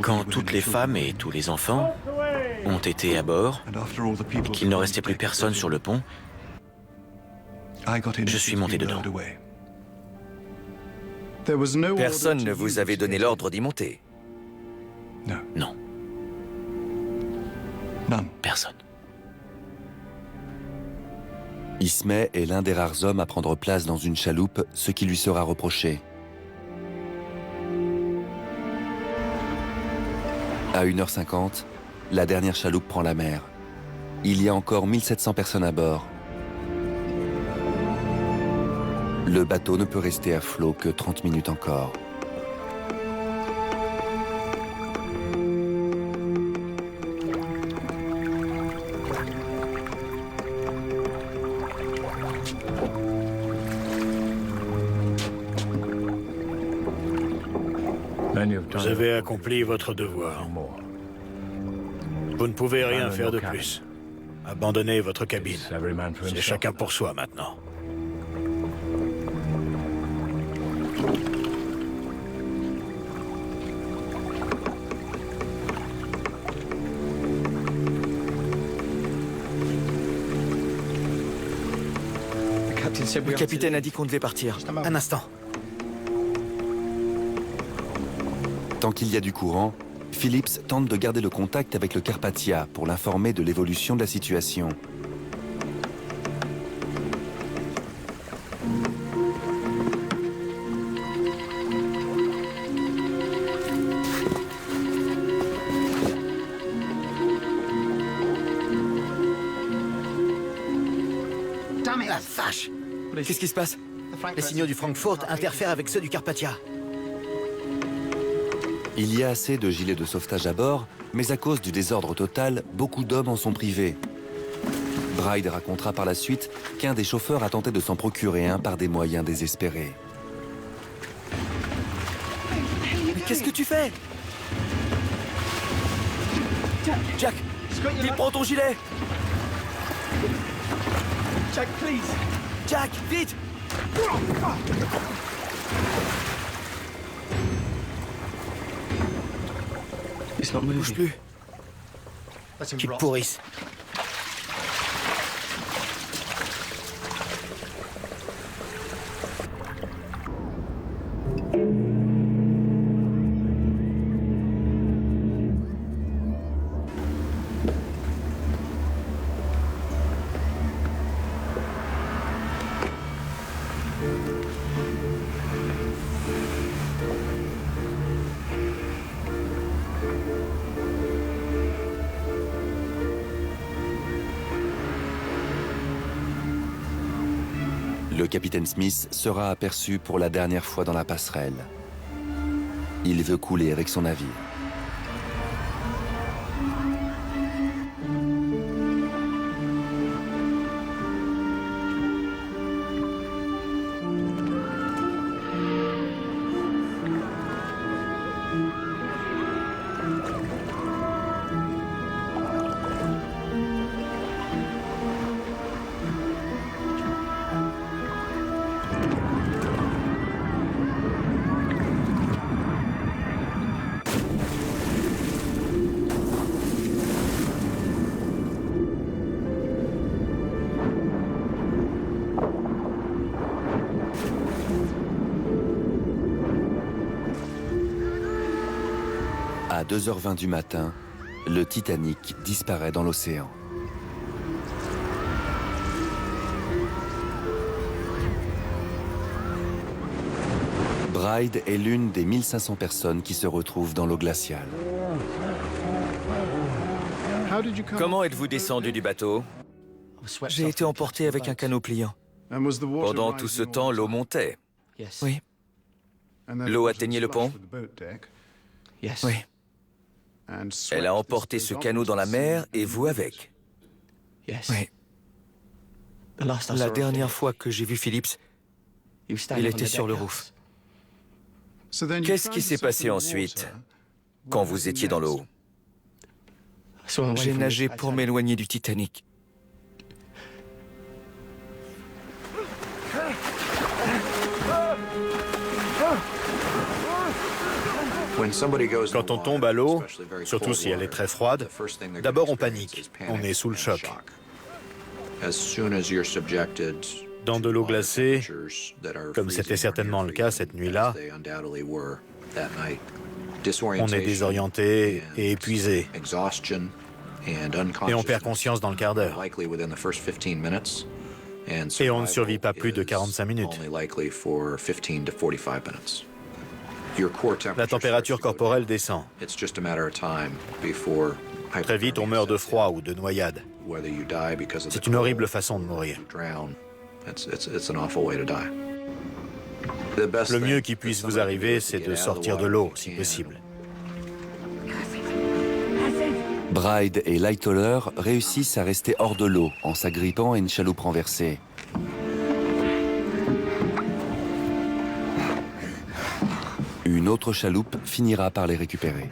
Quand toutes les femmes et tous les enfants ont été à bord et qu'il ne restait plus personne sur le pont, je suis monté dedans. Personne ne vous avait donné l'ordre d'y monter? Non. Personne. Ismay est l'un des rares hommes à prendre place dans une chaloupe, ce qui lui sera reproché. À 1h50, la dernière chaloupe prend la mer. Il y a encore 1700 personnes à bord. Le bateau ne peut rester à flot que 30 minutes encore. Vous avez accompli votre devoir. Vous ne pouvez rien faire de plus. Abandonnez votre cabine. C'est chacun pour soi maintenant. Le capitaine a dit qu'on devait partir. Un instant. Tant qu'il y a du courant, Phillips tente de garder le contact avec le Carpathia pour l'informer de l'évolution de la situation. La vache! Qu'est-ce qui se passe? Les signaux du Frankfurt interfèrent avec ceux du Carpathia. Il y a assez de gilets de sauvetage à bord, mais à cause du désordre total, beaucoup d'hommes en sont privés. Bride racontera par la suite qu'un des chauffeurs a tenté de s'en procurer un par des moyens désespérés. Mais qu'est-ce que tu fais? Jack, il prend ton gilet. Jack, please. Jack, vite. Ne bouge plus. Qu'il te pourrisse. le capitaine Smith sera aperçu pour la dernière fois dans la passerelle. Il veut couler avec son navire. À 2h20 du matin, le Titanic disparaît dans l'océan. Bride est l'une des 1500 personnes qui se retrouvent dans l'eau glaciale. Comment êtes-vous descendu du bateau? J'ai été emporté avec un canot pliant. Pendant tout ce temps, l'eau montait. Oui. L'eau atteignait le pont? Oui. Elle a emporté ce canot dans la mer et vous avec. Oui. La dernière fois que j'ai vu Phillips, il était sur le roof. Qu'est-ce qui s'est passé ensuite, quand vous étiez dans l'eau? J'ai nagé pour m'éloigner du Titanic. Quand on tombe à l'eau, surtout si elle est très froide, d'abord on panique, on est sous le choc. Dans de l'eau glacée, comme c'était certainement le cas cette nuit-là, on est désorienté et épuisé. Et on perd conscience dans le quart d'heure. Et on ne survit pas plus de 45 minutes. La température corporelle descend. Très vite, on meurt de froid ou de noyade. C'est une horrible façon de mourir. Le mieux qui puisse vous arriver, c'est de sortir de l'eau, si possible. Bride et Lightoller réussissent à rester hors de l'eau en s'agrippant à une chaloupe renversée. Une autre chaloupe finira par les récupérer.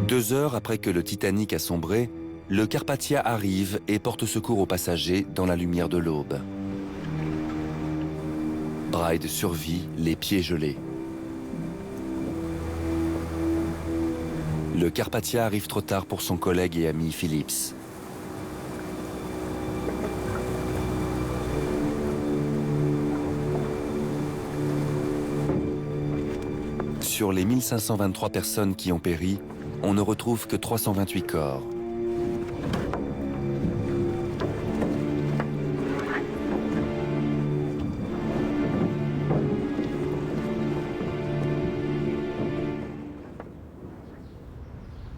Deux heures après que le Titanic a sombré, le Carpathia arrive et porte secours aux passagers dans la lumière de l'aube. Bride survit, les pieds gelés. Le Carpathia arrive trop tard pour son collègue et ami Phillips. Sur les 1523 personnes qui ont péri, on ne retrouve que 328 corps.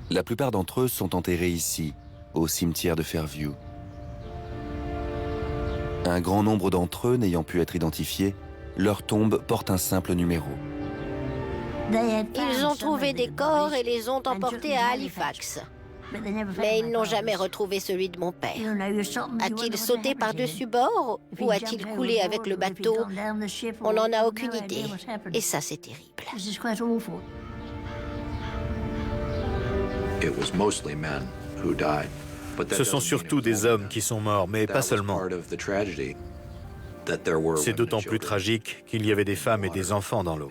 La plupart d'entre eux sont enterrés ici, au cimetière de Fairview. Un grand nombre d'entre eux n'ayant pu être identifiés, leur tombe porte un simple numéro. Ils ont trouvé des corps et les ont emportés à Halifax. Mais ils n'ont jamais retrouvé celui de mon père. A-t-il sauté par-dessus bord ou a-t-il coulé avec le bateau? On n'en a aucune idée. Et ça, c'est terrible. Ce sont surtout des hommes qui sont morts, mais pas seulement. C'est d'autant plus tragique qu'il y avait des femmes et des enfants dans l'eau.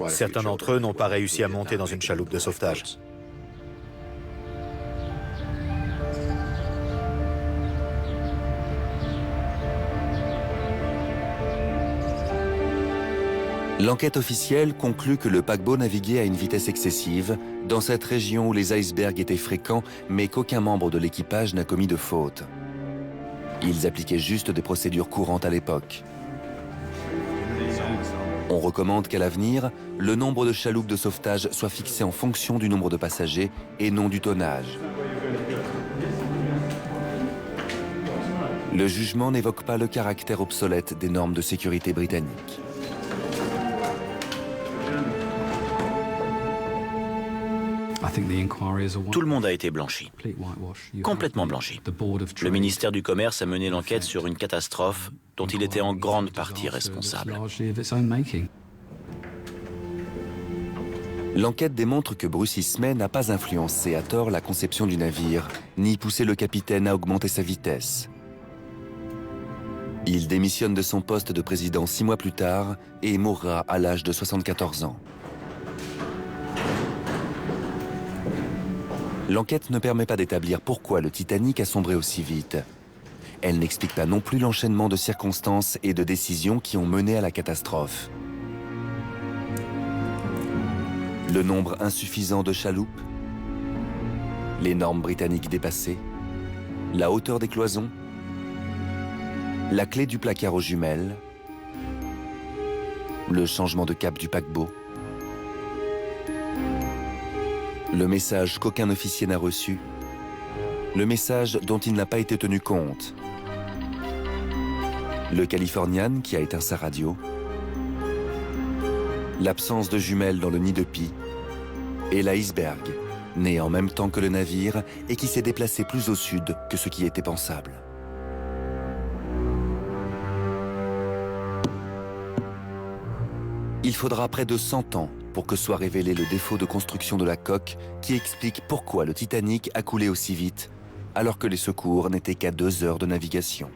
Certains d'entre eux n'ont pas réussi à monter dans une chaloupe de sauvetage. L'enquête officielle conclut que le paquebot naviguait à une vitesse excessive dans cette région où les icebergs étaient fréquents, mais qu'aucun membre de l'équipage n'a commis de faute. Ils appliquaient juste des procédures courantes à l'époque. On recommande qu'à l'avenir, le nombre de chaloupes de sauvetage soit fixé en fonction du nombre de passagers et non du tonnage. Le jugement n'évoque pas le caractère obsolète des normes de sécurité britanniques. Tout le monde a été blanchi, complètement blanchi. Le ministère du Commerce a mené l'enquête sur une catastrophe dont il était en grande partie responsable. L'enquête démontre que Bruce Ismay n'a pas influencé à tort la conception du navire, ni poussé le capitaine à augmenter sa vitesse. Il démissionne de son poste de président 6 mois plus tard et mourra à l'âge de 74 ans. L'enquête ne permet pas d'établir pourquoi le Titanic a sombré aussi vite. Elle n'explique pas non plus l'enchaînement de circonstances et de décisions qui ont mené à la catastrophe. Le nombre insuffisant de chaloupes, les normes britanniques dépassées, la hauteur des cloisons, la clé du placard aux jumelles, le changement de cap du paquebot, le message qu'aucun officier n'a reçu, le message dont il n'a pas été tenu compte, le Californian qui a éteint sa radio, l'absence de jumelles dans le nid de pie, et l'iceberg, né en même temps que le navire et qui s'est déplacé plus au sud que ce qui était pensable. Il faudra près de 100 ans pour que soit révélé le défaut de construction de la coque qui explique pourquoi le Titanic a coulé aussi vite alors que les secours n'étaient qu'à 2 heures de navigation.